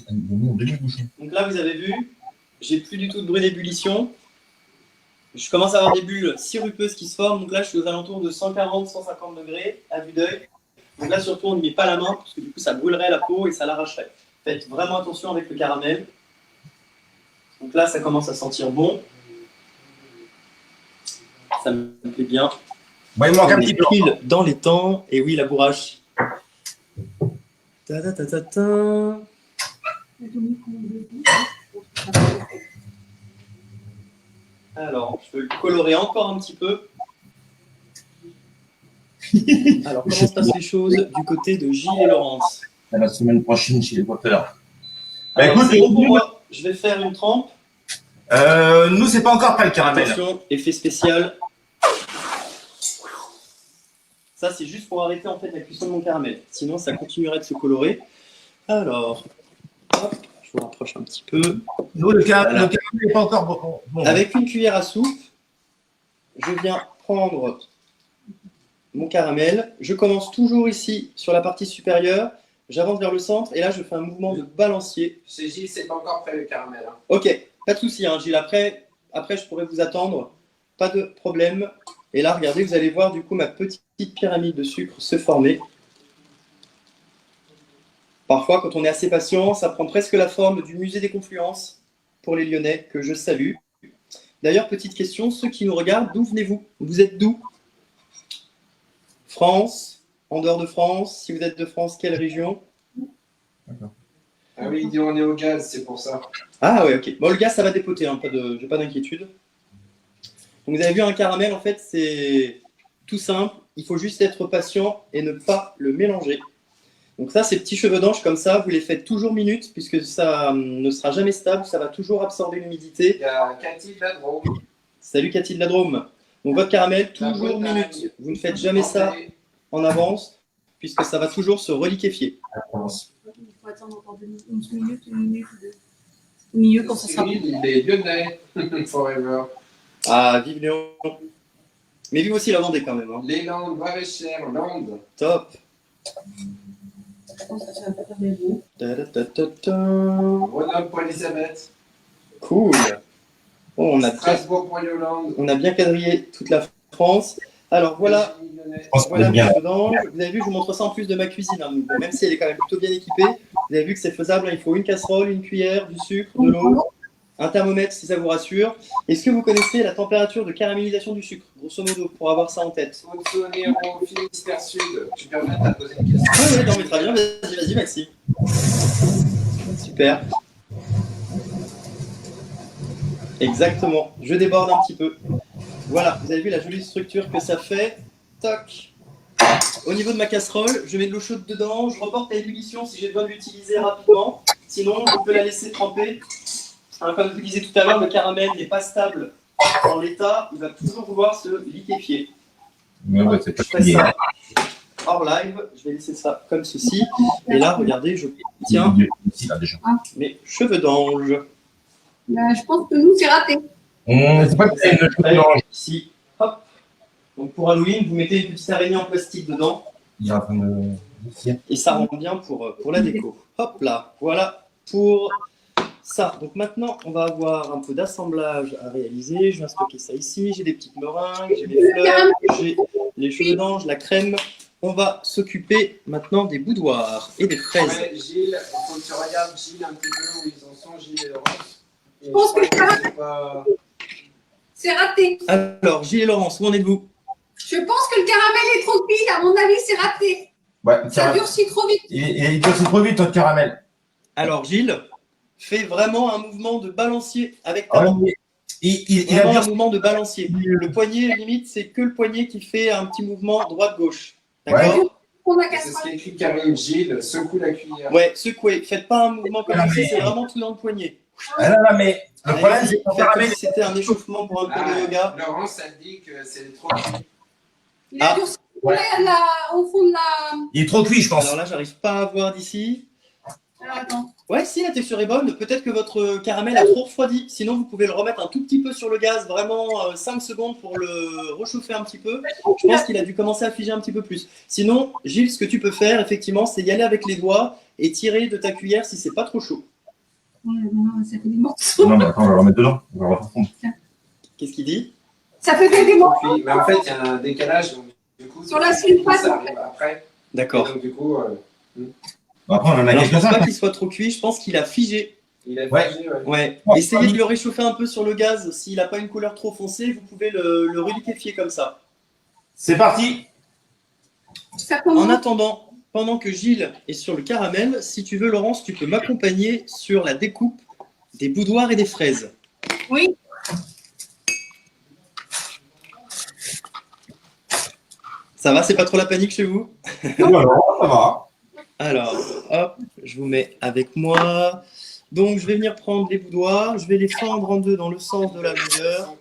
là, vous avez vu, j'ai plus du tout de bruit d'ébullition. Je commence à avoir des bulles sirupeuses qui se forment. Donc là, je suis aux alentours de 140-150 degrés à vue d'œil. Donc là, surtout, on n'y met pas la main parce que du coup, ça brûlerait la peau et ça l'arracherait. Faites vraiment attention avec le caramel. Donc là, ça commence à sentir bon. Ça me plaît bien. Bon, il manque un petit peu. Pile dans les temps. Et oui, la bourrache. Ta ta ta ta ta. Alors, je peux le colorer encore un petit peu. Alors, comment se passent les choses du côté de Gilles et Laurence? La semaine prochaine chez les porteurs. Alors, écoute, c'est bon pour moi. Je vais faire une trempe. Nous, c'est pas encore prêt le caramel. Attention, effet spécial. Ça, c'est juste pour arrêter en fait la cuisson de mon caramel. Sinon, ça continuerait de se colorer. Alors, hop, je vous rapproche un petit peu. Nous, le caramel Voilà. n'est pas encore bon. Avec une cuillère à soupe, je viens prendre mon caramel. Je commence toujours ici sur la partie supérieure. J'avance vers le centre et là, je fais un mouvement de balancier. Chez Gilles, c'est pas encore prêt le caramel. Hein. Ok, pas de souci, hein, Gilles. Après, je pourrais vous attendre. Pas de problème. Et là, regardez, vous allez voir du coup ma petite pyramide de sucre se former. Parfois, quand on est assez patient, ça prend presque la forme du musée des confluences pour les Lyonnais, que je salue. D'ailleurs, petite question, ceux qui nous regardent, d'où venez-vous? Vous êtes d'où? France? En dehors de France? Si vous êtes de France, quelle région? Ah oui, il dit on est au gaz, c'est pour ça. Ah ouais, ok. Bon, le gaz, ça va dépoter, hein, j'ai pas d'inquiétude. Donc vous avez vu un caramel, en fait, c'est tout simple. Il faut juste être patient et ne pas le mélanger. Donc ça, ces petits cheveux d'ange comme ça, vous les faites toujours minutes, puisque ça ne sera jamais stable, ça va toujours absorber l'humidité. Il y a Cathy de la Drôme. Salut Cathy de la Drôme. Donc votre caramel, toujours minutes. Vous ne faites jamais ça en avance, puisque ça va toujours se reliquéfier. Il faut attendre encore une minute, deux. Au milieu, quand ça sera bon. Les Lyonnais, forever. Ah, vive Lyon. Mais vive aussi la Vendée quand même. Hein. Les Landes, Maraîchères, Landes. Top. Je pense que ça va pas faire des bons. Grenoble pour Elisabeth. Cool. Bon, Strasbourg pour Yolande. on a bien quadrillé toute la France. Alors voilà. Voilà mes cheveux d'ange. Vous avez vu, je vous montre ça en plus de ma cuisine. Hein. Bon, même si elle est quand même plutôt bien équipée, vous avez vu que c'est faisable. Hein. Il faut une casserole, une cuillère, du sucre, de l'eau, un thermomètre si ça vous rassure. Est-ce que vous connaissez la température de caramélisation du sucre, grosso modo, pour avoir ça en tête? Fontenero, Finistère Sud. Tu permets de poser une question? Oui, non, mais très bien. Vas-y, Maxime. Super. Exactement. Je déborde un petit peu. Voilà, vous avez vu la jolie structure que ça fait. Toc. Au niveau de ma casserole, je mets de l'eau chaude dedans, je reporte à ébullition si j'ai besoin de l'utiliser rapidement. Sinon, je peux la laisser tremper. Hein, comme je vous disais tout à l'heure, le caramel n'est pas stable en l'état, il va toujours vouloir se liquéfier. Mais ouais, c'est pas Je fais ça hors live, je vais laisser ça comme ceci. Et là, regardez, je tiens ici, là, déjà. mes cheveux d'ange. Ben, je pense que nous, c'est raté. C'est pas que c'est une cheveux d'ange. Ici, hop. Donc pour Halloween, vous mettez une petite araignée en plastique dedans. Il est en train de. Et ça rend bien pour la déco. Hop là, voilà pour ça. Donc maintenant, on va avoir un peu d'assemblage à réaliser. Je viens stocker ça ici. J'ai des petites meringues, j'ai mes fleurs, j'ai les cheveux d'ange, la crème. On va s'occuper maintenant des boudoirs et des fraises. Ouais, Gilles, il faut que tu regardes Gilles un petit peu où ils en sont, Gilles et Laurence. Et Je pense que c'est pas... C'est raté. Alors, Gilles et Laurence, où en êtes-vous? Je pense que le caramel est trop cuit. À mon avis, c'est raté. Ouais, Ça durcit trop vite. il durcit trop vite, votre caramel. Alors, Gilles, fais vraiment un mouvement de balancier avec ta Ah, main. il a Vraiment un durci. mouvement de balancier. Le poignet, limite, c'est que le poignet qui fait un petit mouvement droite-gauche. D'accord? On a C'est ce qui casserole. est écrit Karine. Gilles, secoue la cuillère. Ouais, secouez. Faites pas un mouvement comme ça, c'est vraiment tout dans le poignet. Ah non, non, mais le problème, c'est que ton Faites comme caramel. si c'était un échauffement pour un cours de yoga. Laurence, ça dit que c'est trop cuit. Il a durci au fond de la. Il est trop cuit, je pense. Alors là, j'arrive pas à voir d'ici. Alors, attends. Ouais, si, la texture est bonne. Peut-être que votre caramel a trop refroidi. Sinon, vous pouvez le remettre un tout petit peu sur le gaz, vraiment 5 secondes pour le réchauffer un petit peu. Je pense qu'il a dû commencer à figer un petit peu plus. Sinon, Gilles, ce que tu peux faire, effectivement, c'est y aller avec les doigts et tirer de ta cuillère si c'est pas trop chaud. Ouais, non, ça fait des morceaux. Non, mais attends, on va le remettre dedans. On va le refondre. Qu'est-ce qu'il dit? Ça fait des morceaux. Mais en fait, il y a un décalage. Donc, du coup, Sur la sulfate, ça en arrive après. D'accord. Et donc, du coup, Après, on en a Alors, je pense quelques-uns. pas qu'il soit trop cuit. Je pense qu'il a figé. il a Ouais. figé, ouais. Ouais. Ouais, Essayez de le réchauffer un peu sur le gaz. S'il n'a pas une couleur trop foncée, vous pouvez le reliquéfier comme ça. C'est parti. Ça En commence. attendant, pendant que Gilles est sur le caramel, si tu veux, Laurence, tu peux m'accompagner sur la découpe des boudoirs et des fraises. Oui. Ça va, c'est pas trop la panique chez vous? Alors, ça va. Alors, hop, je vous mets avec moi. Donc, je vais venir prendre les boudoirs, je vais les fendre en deux dans le sens de la longueur.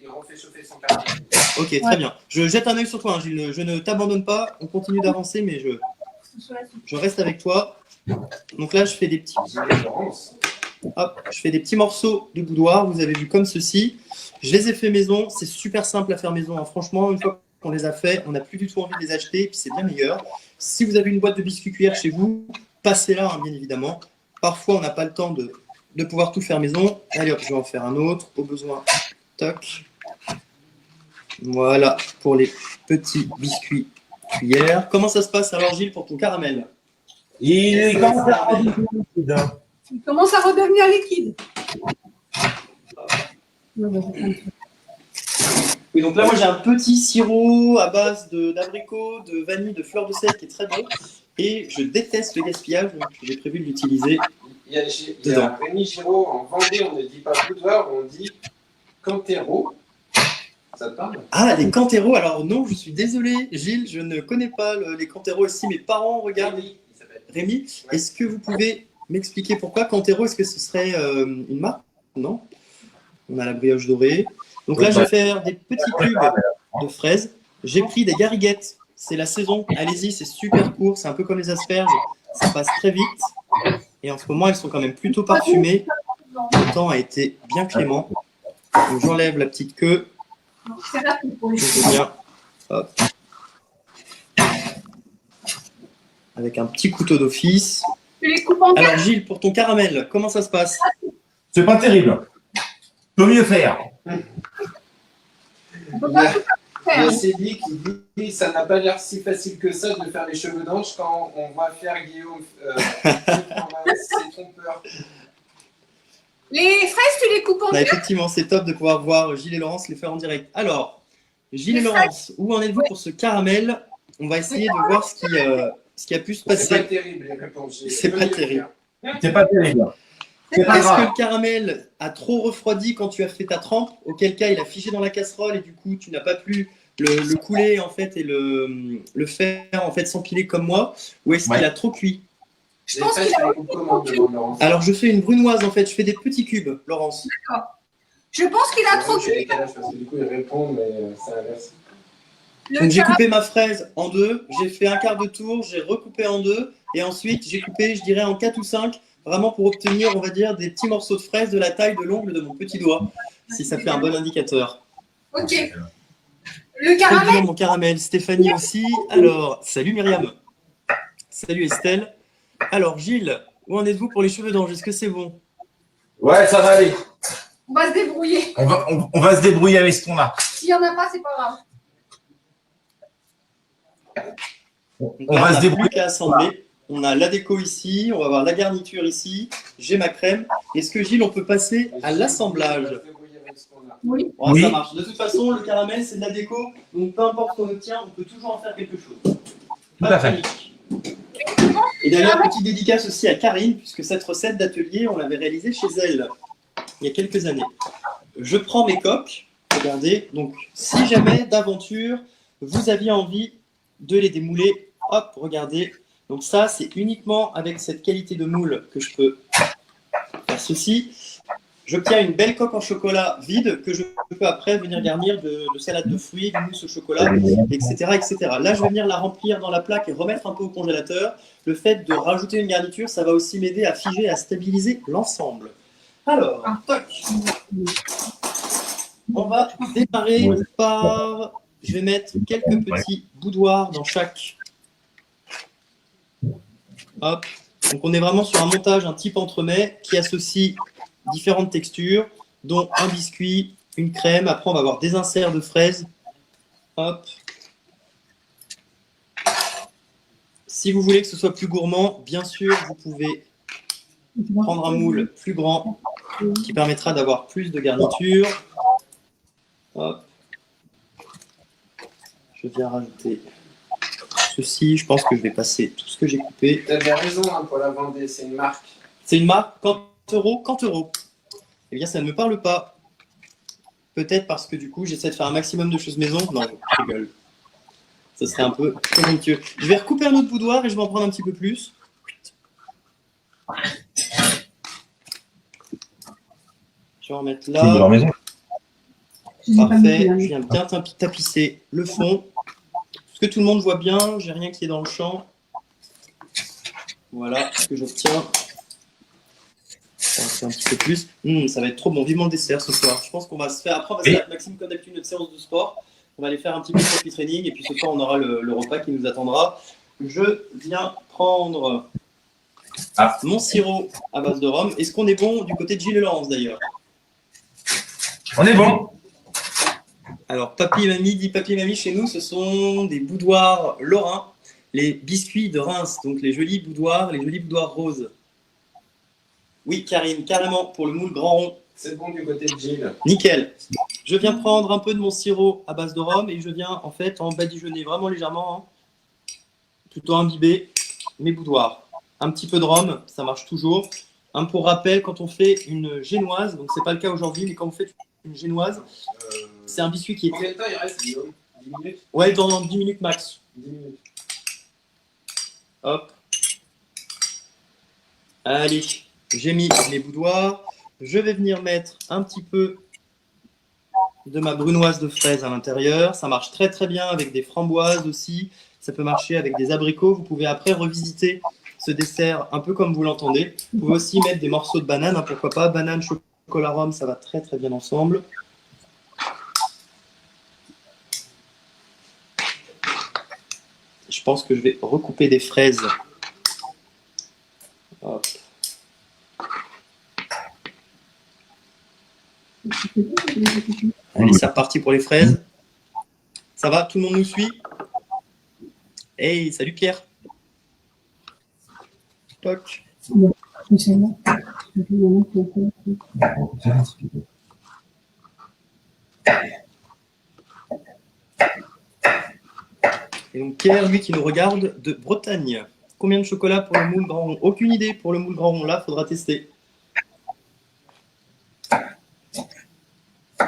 Il refait chauffer son caramel. Ok, très bien. Je jette un œil sur toi, hein, Gilles. Je ne t'abandonne pas. On continue d'avancer, mais je reste avec toi. Donc là, je fais des petits, hop, je fais des petits morceaux de boudoir. Vous avez vu comme ceci. Je les ai fait maison. C'est super simple à faire maison, hein. Franchement, une fois qu'on les a fait, on n'a plus du tout envie de les acheter. Et puis c'est bien meilleur. Si vous avez une boîte de biscuits cuillère chez vous, passez-la, hein, bien évidemment. Parfois, on n'a pas le temps de pouvoir tout faire maison. Allez hop, je vais en faire un autre. Au besoin, toc. Voilà pour les petits biscuits cuillères. Comment ça se passe alors, Gilles, pour ton caramel? Il commence à redevenir liquide, hein. Il commence à redevenir liquide. Oui, donc là, moi, j'ai un petit sirop à base d'abricot, de vanille, de fleur de sel qui est très bon. Et je déteste le gaspillage, donc j'ai prévu de l'utiliser. Il y a Rémi Giraud en Vendée, on ne dit pas boudoir, on dit Cantero. Ça te parle? Ah, les Cantero. Alors non, je suis désolé, Gilles, je ne connais pas les Cantero. Ici, mes parents regardent. Rémi, il s'appelle. Rémi, est-ce que vous pouvez m'expliquer pourquoi Cantero? Est-ce que ce serait une marque? Non. On a la brioche dorée. Donc là, je vais faire des petits cubes de fraises. J'ai pris des gariguettes. C'est la saison. Allez-y, c'est super court. C'est un peu comme les asperges. Ça passe très vite. Et en ce moment, elles sont quand même plutôt parfumées. Le temps a été bien clément. Donc j'enlève la petite queue. C'est rapide pour les Je vais bien. Hop. Avec un petit couteau d'office. Tu les coupes en quatre. Alors Gilles, pour ton caramel, comment ça se passe? C'est pas terrible. Peut mieux faire. On peut pas tout Il y faire. a Cédric qui dit ça n'a pas l'air si facile que ça de faire les cheveux d'ange quand on va faire Guillaume. C'est trompeur. Les fraises, tu les coupes en Bah, quatre. effectivement, c'est top de pouvoir voir Gilles et Laurence les faire en direct. Alors, Gilles et Laurence, où en êtes-vous pour ce caramel? On va essayer de voir ce qui a pu se C'est pas passer. terrible les réponses. C'est pas terrible. C'est pas terrible. C'est pas Est-ce que grave. le caramel a trop refroidi quand tu as fait ta trempe? Auquel cas, il a figé dans la casserole et du coup, tu n'as pas pu le couler en fait et le faire en fait s'empiler comme moi? Ou est-ce qu'il a trop cuit? Je Les pense fraises, qu'il tu a. les coupes comment, demande Laurence? Alors, je fais une brunoise en fait. Je fais des petits cubes, Laurence. Je pense qu'il a trop J'ai cuit. décalage parce que du coup ils répondent, mais c'est inversé. Le Donc j'ai caramel, coupé ma fraise en deux, j'ai fait un quart de tour, j'ai recoupé en deux, et ensuite j'ai coupé, je dirais, en 4 ou 5, vraiment pour obtenir, on va dire, des petits morceaux de fraise de la taille de l'ongle de mon petit doigt, si ça fait un bon indicateur. ok. Le Très caramel, bien, mon caramel. Stéphanie aussi. Alors, salut Myriam. Salut Estelle. Alors, Gilles, où en êtes-vous pour les cheveux d'ange? Est-ce que c'est bon? Ouais, ça va aller. on va se débrouiller. On va se débrouiller avec ce qu'on a. S'il n'y en a pas, c'est pas grave. Donc On là, va on se n'a débrouiller. plus qu'à assembler. On a la déco ici, on va avoir la garniture ici, j'ai ma crème. Est-ce que Gilles, on peut passer à l'assemblage? On va se débrouiller avec ce qu'on a. Oui. Bon, Oui. ça marche. De toute façon, le caramel, c'est de la déco, donc peu importe ce qu'on obtient, on peut toujours en faire quelque chose. Tout Pas à de fait. panique. Et d'ailleurs, petite dédicace aussi à Karine, puisque cette recette d'atelier, on l'avait réalisée chez elle il y a quelques années. Je prends mes coques, regardez, donc si jamais d'aventure vous aviez envie de les démouler, hop, regardez. Donc ça, c'est uniquement avec cette qualité de moule que je peux faire ceci. J'obtiens une belle coque en chocolat vide que je peux après venir garnir de salade de fruits, de mousse au chocolat, etc., etc. Là, je vais venir la remplir dans la plaque et remettre un peu au congélateur. Le fait de rajouter une garniture, ça va aussi m'aider à figer, à stabiliser l'ensemble. Alors, toc. On va démarrer par... Je vais mettre quelques petits boudoirs dans chaque... Hop. Donc on est vraiment sur un montage, un type entremets qui associe différentes textures, dont un biscuit, une crème. Après, on va avoir des inserts de fraises. Hop. Si vous voulez que ce soit plus gourmand, bien sûr, vous pouvez prendre un moule plus grand qui permettra d'avoir plus de garniture. Hop. Je viens rajouter ceci. Je pense que je vais passer tout ce que j'ai coupé. Tu avais raison hein, pour la Vendée, c'est une marque. C'est une marque Cantero. Eh bien, ça ne me parle pas. Peut-être parce que du coup, j'essaie de faire un maximum de choses maison. Non, je rigole. Ça serait un peu présomptueux. Je vais recouper un autre boudoir et je vais en prendre un petit peu plus. Je vais en mettre C'est une grande là. maison. Je l'ai pas mis Parfait, là. je viens bien tapisser le fond. Est-ce que tout le monde voit bien? J'ai rien qui est dans le champ. Voilà ce que j'obtiens. On va faire un petit peu plus. Ça va être trop bon. Vivement le dessert ce soir. Je pense qu'on va se faire. Après, on va se faire avec Maxime, comme d'habitude, notre séance de sport. On va aller faire un petit peu de crossfit training. Et puis ce soir, on aura le repas qui nous attendra. Je viens prendre mon sirop à base de rhum. Est-ce qu'on est bon du côté de Gilles et Laurence d'ailleurs? On est bon. Alors, papy et mamie, dit papy et mamie chez nous, ce sont des boudoirs lorrains, les biscuits de Reims, donc les jolis boudoirs roses. Oui, Karine, carrément, pour le moule grand rond. C'est bon du côté de Gilles. Nickel. Je viens prendre un peu de mon sirop à base de rhum et je viens en fait en badigeonner vraiment légèrement, tout en imbibé mes boudoirs. Un petit peu de rhum, ça marche toujours. Pour rappel, quand on fait une génoise, donc c'est pas le cas aujourd'hui, mais quand vous faites une génoise, c'est un biscuit qui est... Combien de temps il reste, Guillaume? 10 minutes? Ouais, dans 10 minutes max. 10 minutes. Hop. Allez, j'ai mis mes boudoirs. Je vais venir mettre un petit peu de ma brunoise de fraise à l'intérieur. Ça marche très très bien avec des framboises aussi. Ça peut marcher avec des abricots. Vous pouvez après revisiter ce dessert un peu comme vous l'entendez. Vous pouvez aussi mettre des morceaux de banane, pourquoi pas. Banane, chocolat, rhum, ça va très très bien ensemble. Je pense que je vais recouper des fraises. Hop. Allez, c'est reparti pour les fraises. Ça va? Tout le monde nous suit? Hey, salut Pierre. Toc. Et donc Pierre, lui qui nous regarde de Bretagne. Combien de chocolat pour le moule grand rond? Aucune idée pour le moule grand rond. Là, il faudra tester.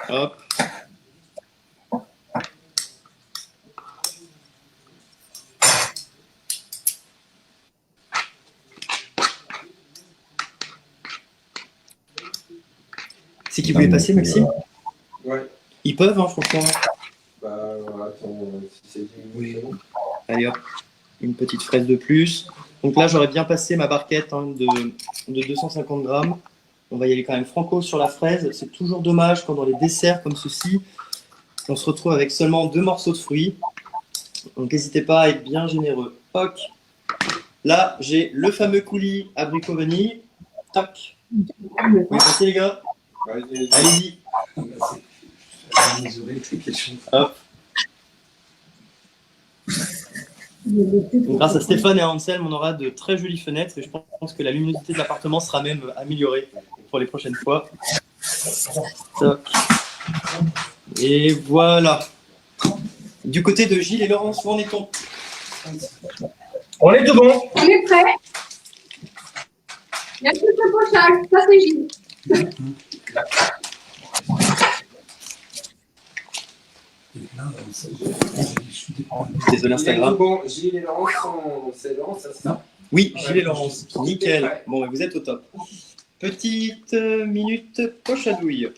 Hop. C'est qui voulait passer, Maxime? Ouais. Ils peuvent, hein, franchement. Bah, attends, si c'est 10 minutes, c'est bon. Allez hop, une petite fraise de plus. Donc là, j'aurais bien passé ma barquette de 250 grammes. On va y aller quand même franco sur la fraise. C'est toujours dommage quand dans les desserts comme ceci, on se retrouve avec seulement 2 morceaux de fruits. Donc n'hésitez pas à être bien généreux. Toc. Là, j'ai le fameux coulis abricot vanille. Toc. Vous pouvez passer les gars? Allez-y. Hop. Donc, grâce à Stéphane et à Anselme, on aura de très jolies fenêtres et je pense que la luminosité de l'appartement sera même améliorée pour les prochaines fois. Toc. Et voilà. Du côté de Gilles et Laurence, où en est-on? On est tout bon. On est prêt. Il y a plus de pochage. Ça, c'est Gilles. Désolé Instagram. Bon, Gilles et Laurence sont... C'est Laurence, ça, c'est ça? Oui, Gilles et Laurence. Nickel. Bon, vous êtes au top. Petite minute poche à douille.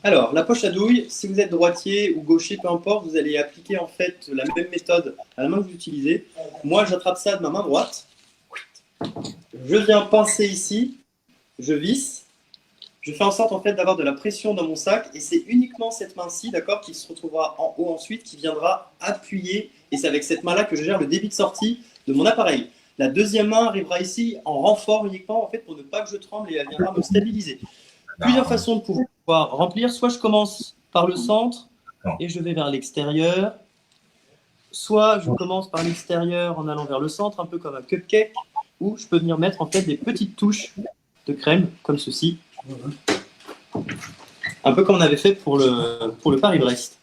Alors, la poche à douille, si vous êtes droitier ou gaucher, peu importe, vous allez appliquer en fait la même méthode à la main que vous utilisez. Moi, j'attrape ça de ma main droite. Je viens pincer ici. Je visse. Je fais en sorte en fait d'avoir de la pression dans mon sac et c'est uniquement cette main-ci, d'accord, qui se retrouvera en haut ensuite, qui viendra appuyer et c'est avec cette main-là que je gère le débit de sortie de mon appareil. La deuxième main arrivera ici en renfort uniquement en fait pour ne pas que je tremble et elle viendra me stabiliser. Plusieurs façons de pouvoir remplir. Soit je commence par le centre et je vais vers l'extérieur. Soit je commence par l'extérieur en allant vers le centre, un peu comme un cupcake, ou je peux venir mettre en fait des petites touches de crème comme ceci. Un peu comme on avait fait pour le Paris-Brest.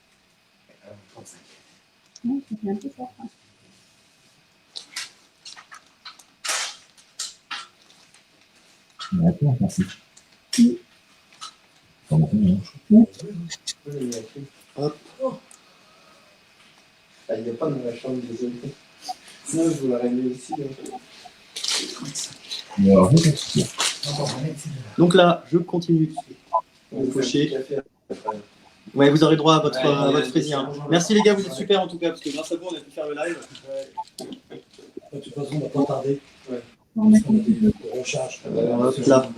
Hop. Ah, il n'est pas dans la chambre, désolé. Sinon, je vous l'aurais mis aussi. Donc là, je continue de pocher. Ouais, vous aurez droit à votre, Ouais, à votre fraisier. Hein. Merci les gars, vous êtes super en tout cas, parce que grâce à vous, on a pu faire le live. De toute façon, on va pas tarder. On a On recharge. Hop là.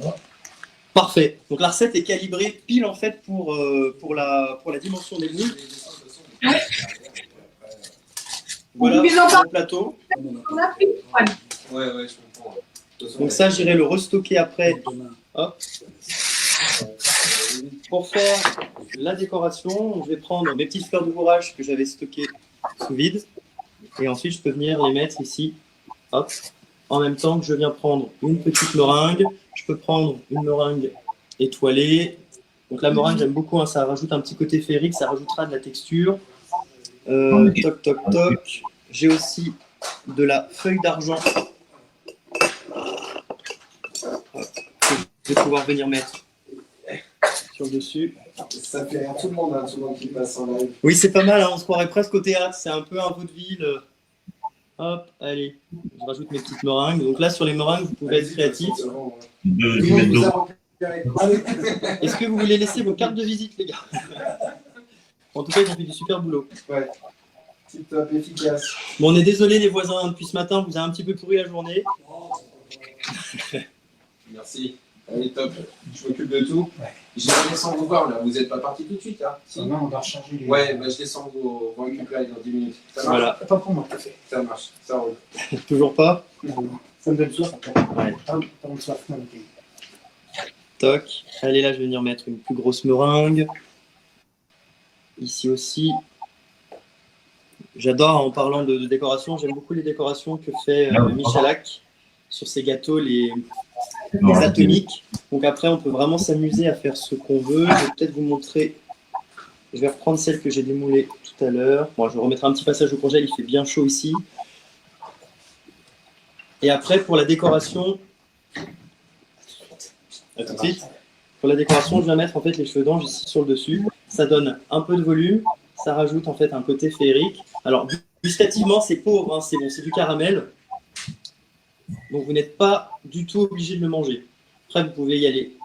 Parfait. Donc la recette est calibrée pile en fait pour la dimension des moules. Voilà le plateau. On a pris. Ouais. Ouais, je comprends. De toute façon, Donc ça, j'irai le restocker après. Demain. Hop. Pour faire la décoration, je vais prendre mes petites fleurs de bourrage que j'avais stockées sous vide. Et ensuite, je peux venir les mettre ici. Hop. En même temps que je viens prendre une petite meringue. Je peux prendre une meringue étoilée. Donc la meringue, j'aime beaucoup. Hein, ça rajoute un petit côté féerique. Ça rajoutera de la texture. Toc, toc, toc. J'ai aussi de la feuille d'argent. Je vais pouvoir venir mettre sur le dessus. ça fait rire tout le monde, hein, tout le monde qui passe en live. Oui, c'est pas mal, hein, on se croirait presque au théâtre, c'est un peu un vaudeville. Hop, allez, je rajoute mes petites meringues. Donc là, sur les meringues, vous pouvez être créatif. C'est bon, ouais. De Tout le monde mettre vous d'eau. a repéré. Est-ce que vous voulez laisser vos cartes de visite, les gars? En tout cas, ils ont fait du super boulot. Ouais. Tip top, efficace. Bon, on est désolé les voisins, depuis ce matin, vous avez un petit peu pourri la journée. Merci. Allez, top. Je m'occupe de tout. Je descends vous voir là. Vous n'êtes pas parti tout de suite, hein? Si. Non, on va recharger les. Ouais, bah, je descends vous récupérer dans 10 minutes. Ça marche. Voilà, Pas pour moi, café. Ça marche. Ça roule. toujours pas. Non, non. Ça me donne soif après. Ouais. Pas de soif, non, ok. Toc. Allez, là, je vais venir mettre une plus grosse meringue. Ici aussi. J'adore, en parlant de décoration, j'aime beaucoup les décorations que fait Michalak sur ses gâteaux, les atomiques. Donc après, on peut vraiment s'amuser à faire ce qu'on veut. Je vais peut-être vous montrer. Je vais reprendre celle que j'ai démoulée tout à l'heure. Bon, je remettrai un petit passage au congèle, il fait bien chaud ici. Et après, pour la décoration, à tout de suite. Pour la décoration, je vais mettre en fait les cheveux d'ange ici sur le dessus. Ça donne un peu de volume, ça rajoute en fait un côté féerique. Alors gustativement, c'est pauvre, hein, c'est bon, c'est du caramel. Donc vous n'êtes pas du tout obligé de le manger. Après, vous pouvez y aller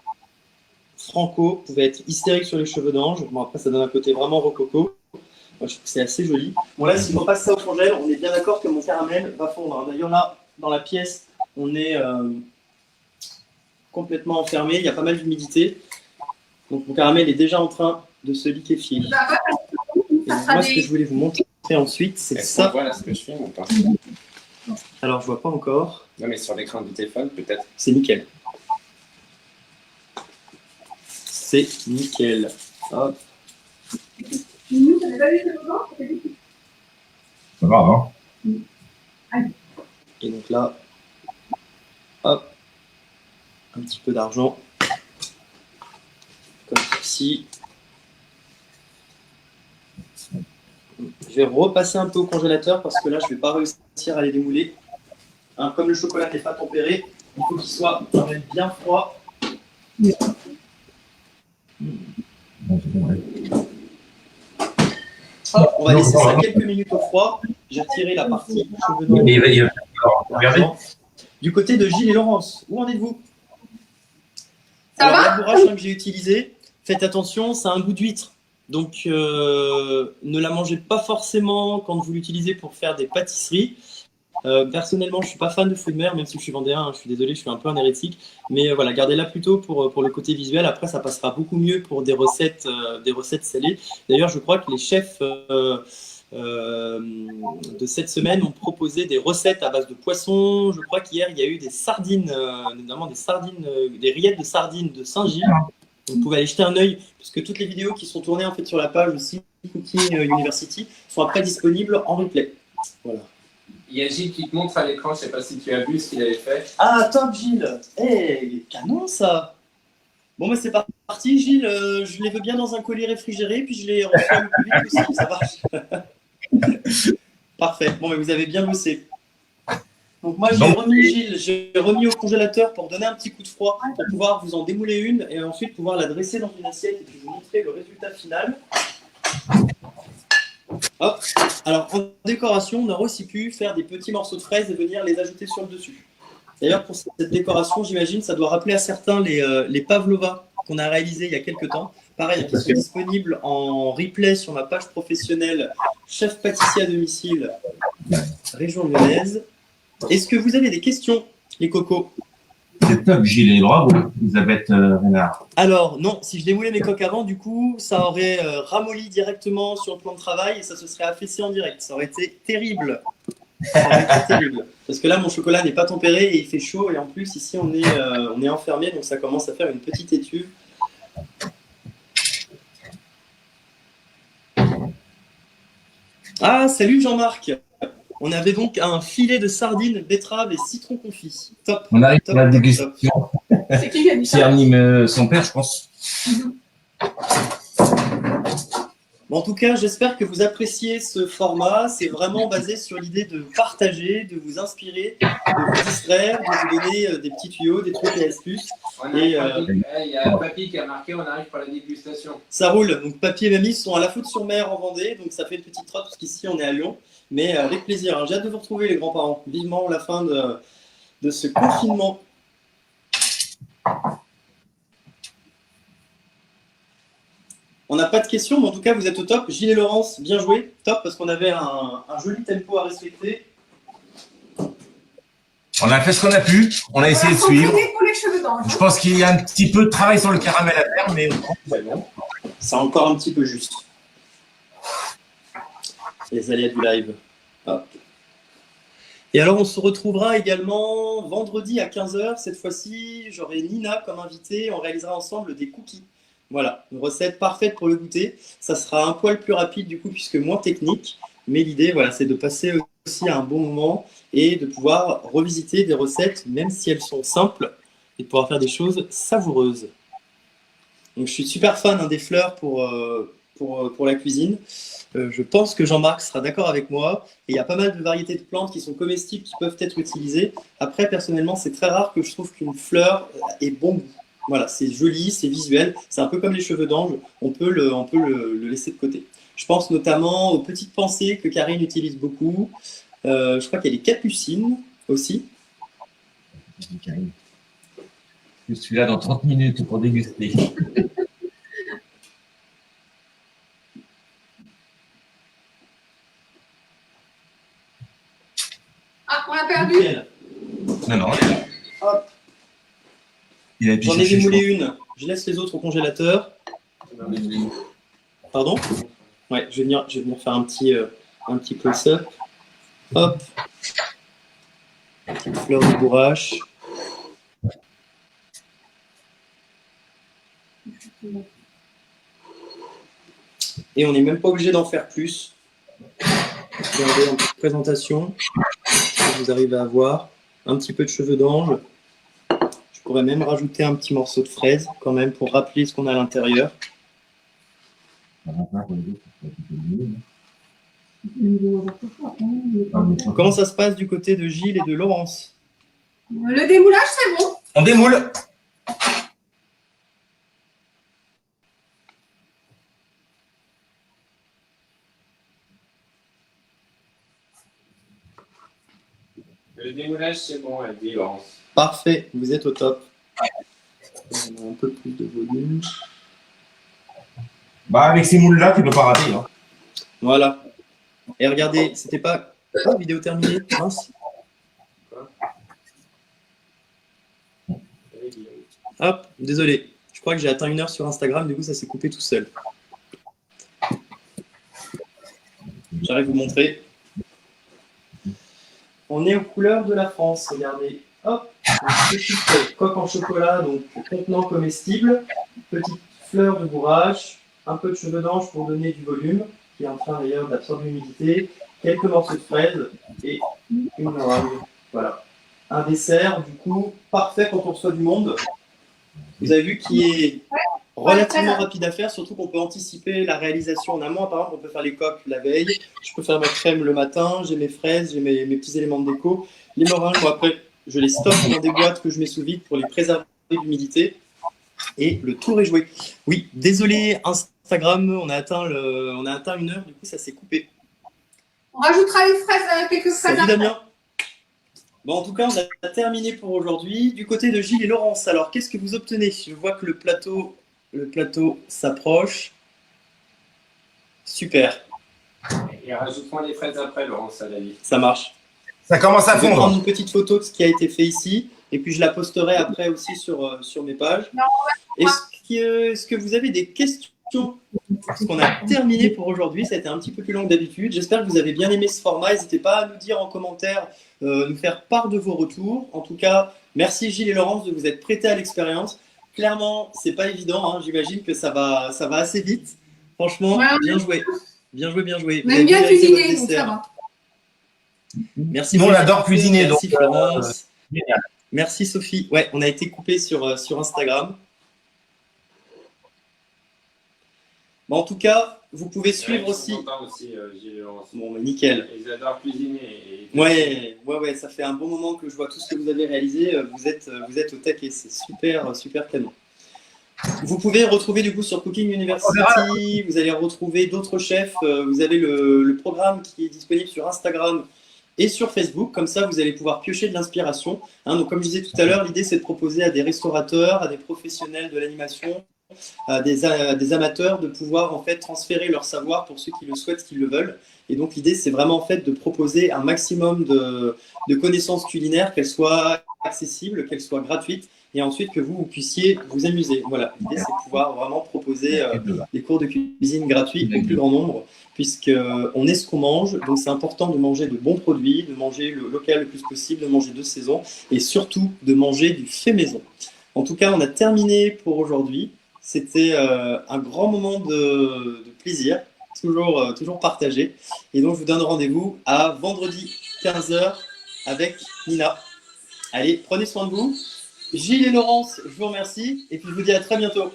franco, vous pouvez être hystérique sur les cheveux d'ange. Bon, après, ça donne un côté vraiment rococo. Moi, je trouve que c'est assez joli. Bon, là, si je repasse ça au congèle, on est bien d'accord que mon caramel va fondre. D'ailleurs, là, dans la pièce, on est complètement enfermé. Il y a pas mal d'humidité. Donc, mon caramel est déjà en train de se liquéfier. Et donc, moi, ce que je voulais vous montrer ensuite, c'est Est-ce qu'on ça. voit là ce que je fais ou pas? Alors, je vois pas encore. Non, mais sur l'écran du téléphone, peut-être. C'est nickel. C'est nickel. Hop. Ça va, hein? Et donc là, hop, un petit peu d'argent, comme ceci. Je vais repasser un peu au congélateur parce que là, je ne vais pas réussir à les démouler. Hein, comme le chocolat n'est pas tempéré, il faut qu'il soit quand même bien froid. Hop, on va laisser ça quelques minutes au froid. J'ai retiré la partie cheveux d'ange. Regardez. Du côté de Gilles et Laurence, où en êtes-vous? Ça Alors, va la bourrache que j'ai utilisée, faites attention, ça a un goût d'huître. Donc, ne la mangez pas forcément quand vous l'utilisez pour faire des pâtisseries. Personnellement, je ne suis pas fan de fruits de mer, même si je suis vendéen, hein, je suis désolé, je suis un peu un hérétique. Mais voilà, gardez-la plutôt pour le côté visuel. Après, ça passera beaucoup mieux pour des recettes salées. D'ailleurs, je crois que les chefs de cette semaine ont proposé des recettes à base de poisson. Je crois qu'hier, il y a eu des sardines, notamment des rillettes de sardines de Saint-Gilles. Vous pouvez aller jeter un œil, puisque toutes les vidéos qui sont tournées en fait sur la page aussi Cooking University sont après disponibles en replay. Voilà. Il y a Gilles qui te montre à l'écran, je ne sais pas si tu as vu ce qu'il avait fait. Ah, top Gilles. Canon ça. Bon, bah, c'est parti Gilles, je les veux bien dans un colis réfrigéré, puis je les reçois le plus vite possible, ça marche. Parfait, bon, mais vous avez bien bossé. Donc moi j'ai remis Gilles, j'ai remis au congélateur pour donner un petit coup de froid, pour pouvoir vous en démouler une, et ensuite pouvoir la dresser dans une assiette et puis vous montrer le résultat final. Hop. Alors en décoration, on aurait aussi pu faire des petits morceaux de fraises et venir les ajouter sur le dessus. D'ailleurs pour cette décoration, j'imagine, ça doit rappeler à certains les pavlova. qu'on a réalisé il y a quelques temps. Pareil, qui sont disponibles en replay sur ma page professionnelle chef pâtissier à domicile, région lyonnaise. Est-ce que vous avez des questions, les cocos? C'est top, Gilles, et bravo, Elisabeth Renard. Alors, non, si je démoulais mes coques avant, du coup, ça aurait ramolli directement sur le plan de travail et ça se serait affaissé en direct. Ça aurait été terrible. Ça aurait été terrible. Parce que là, mon chocolat n'est pas tempéré et il fait chaud. Et en plus, ici, on est enfermé, donc ça commence à faire une petite étuve. Ah, salut Jean-Marc. On avait donc un filet de sardines, betterave et citron confit. Top. On arrive Top, à la top, dégustation. C'est qui qui a dit C'est ça? anime son père, je pense. Bon, en tout cas, j'espère que vous appréciez ce format. C'est vraiment basé sur l'idée de partager, de vous inspirer, de vous distraire, de vous donner des petits tuyaux, des trucs et astuces. Et Il y a Papy qui a marqué, on arrive pour la dégustation. ça roule. Donc, papy et mamie sont à la Faute-sur-Mer en Vendée. Donc, ça fait une petite trotte parce qu'ici, on est à Lyon. Mais avec plaisir. Hein. J'ai hâte de vous retrouver, les grands-parents. Vivement la fin de ce confinement. On n'a pas de questions, mais en tout cas, vous êtes au top. Gilles et Laurence, bien joué. Top, parce qu'on avait un joli tempo à respecter. On a fait ce qu'on a pu, on a essayé de suivre. Pour les cheveux d'ange. Je pense qu'il y a un petit peu de travail sur le caramel à faire, mais C'est encore un petit peu juste. Les aléas du live. Hop. Et alors, on se retrouvera également vendredi à 15h. Cette fois-ci, j'aurai Nina comme invitée. On réalisera ensemble des cookies. Voilà, une recette parfaite pour le goûter. Ça sera un poil plus rapide du coup, puisque moins technique. Mais l'idée, voilà, c'est de passer aussi à un bon moment et de pouvoir revisiter des recettes, même si elles sont simples, et de pouvoir faire des choses savoureuses. Donc, je suis super fan hein, des fleurs pour la cuisine. Je pense que Jean-Marc sera d'accord avec moi. Et il y a pas mal de variétés de plantes qui sont comestibles, qui peuvent être utilisées. Après, personnellement, c'est très rare que je trouve qu'une fleur ait bon goût. Voilà, c'est joli, c'est visuel. C'est un peu comme les cheveux d'ange. On peut le laisser de côté. Je pense notamment aux petites pensées que Karine utilise beaucoup. Je crois qu'il y a les capucines aussi. je suis là dans 30 minutes pour déguster. Ah, on l'a perdu. Nickel. Non, Hop. il a été J'en ai chercher, démoulé je une. Je laisse les autres au congélateur. Pardon? Ouais, je vais venir faire un petit close-up. Hop. Petite fleur de bourrache. Et on n'est même pas obligé d'en faire plus. Regardez en petite présentation. Si vous arrivez à voir un petit peu de cheveux d'ange. Je pourrais même rajouter un petit morceau de fraise quand même pour rappeler ce qu'on a à l'intérieur. Comment ça se passe du côté de Gilles et de Laurence? Le démoulage, c'est bon. On démoule. Le démoulage, c'est bon, elle dit Laurence. Parfait, vous êtes au top. On a un peu plus de volume. Bah, avec ces moules-là, tu peux pas rater. Hein. Voilà. Et regardez, c'était pas... Ah, vidéo terminée. Mince. Hop, désolé. Je crois que j'ai atteint 1 heure sur Instagram, du coup ça s'est coupé tout seul. J'arrive à vous montrer. On est aux couleurs de la France, regardez. Hop, une petite coque en chocolat, donc contenant comestible, petite fleur de bourrache, un peu de cheveux d'ange pour donner du volume, qui est en train d'ailleurs d'absorber l'humidité, quelques morceaux de fraises et une orange. Voilà. Un dessert, du coup, parfait quand on reçoit du monde. Vous avez vu qu'il est relativement rapide à faire, surtout qu'on peut anticiper la réalisation en amont. Par exemple, on peut faire les coques la veille, je peux faire ma crème le matin, j'ai mes fraises, j'ai mes petits éléments de déco. Les meringues, bon, après, je les stocke dans des boîtes que je mets sous vide pour les préserver de l'humidité. Et le tour est joué. Oui, désolé Instagram, on a atteint 1 heure, du coup ça s'est coupé. On rajoutera les fraises, quelques fraises Salut après. Damien. Bon, en tout cas, on a terminé pour aujourd'hui. Du côté de Gilles et Laurence, alors qu'est-ce que vous obtenez? Je vois que le plateau s'approche. Super, Et rajoute-moi les fraises après, Laurence, à la liste. ça marche. Ça commence à Je vais prendre fondre. une petite photo de ce qui a été fait ici et puis je la posterai après aussi sur mes pages. Est-ce que vous avez des questions? Parce qu'on a terminé pour aujourd'hui, ça a été un petit peu plus long que d'habitude. J'espère que vous avez bien aimé ce format. N'hésitez pas à nous dire en commentaire, nous faire part de vos retours. En tout cas, merci Gilles et Laurence de vous être prêtés à l'expérience. Clairement, c'est pas évident. Hein. J'imagine que ça va assez vite. Franchement, Ouais. bien joué. Bien joué, bien joué. On Vous avez aime bien mérité votre cuisiner, donc ça dessert. va. Merci. Nous, on Brigitte. adore cuisiner, Merci donc, Florence. génial. Merci Sophie. Ouais, on a été coupé sur Instagram. Bon, en tout cas, vous pouvez suivre aussi. Gilles et Laurence. Bon, mais nickel. Ils adorent cuisiner. Ouais, ça fait un bon moment que je vois tout ce que vous avez réalisé. Vous êtes au taquet, c'est super, super canon. Vous pouvez retrouver du coup sur Cooking University, vous allez retrouver d'autres chefs. Vous avez le programme qui est disponible sur Instagram et sur Facebook. Comme ça, vous allez pouvoir piocher de l'inspiration. Hein, donc, comme je disais tout à l'heure, l'idée c'est de proposer à des restaurateurs, à des professionnels de l'animation, à des amateurs de pouvoir en fait transférer leur savoir pour ceux qui le souhaitent, qui le veulent. Et donc l'idée c'est vraiment en fait de proposer un maximum de connaissances culinaires, qu'elles soient accessibles, qu'elles soient gratuites, et ensuite que vous puissiez vous amuser. Voilà, l'idée c'est de pouvoir vraiment proposer des cours de cuisine gratuits au plus grand nombre, puisqu'on est ce qu'on mange, donc c'est important de manger de bons produits, de manger le local le plus possible, de manger de saison, et surtout de manger du fait maison. En tout cas, on a terminé pour aujourd'hui. C'était un grand moment de plaisir, toujours partagé. Et donc, je vous donne rendez-vous à vendredi 15h avec Nina. Allez, prenez soin de vous. Gilles et Laurence, je vous remercie. Et puis, je vous dis à très bientôt.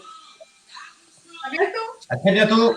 À bientôt. À très bientôt.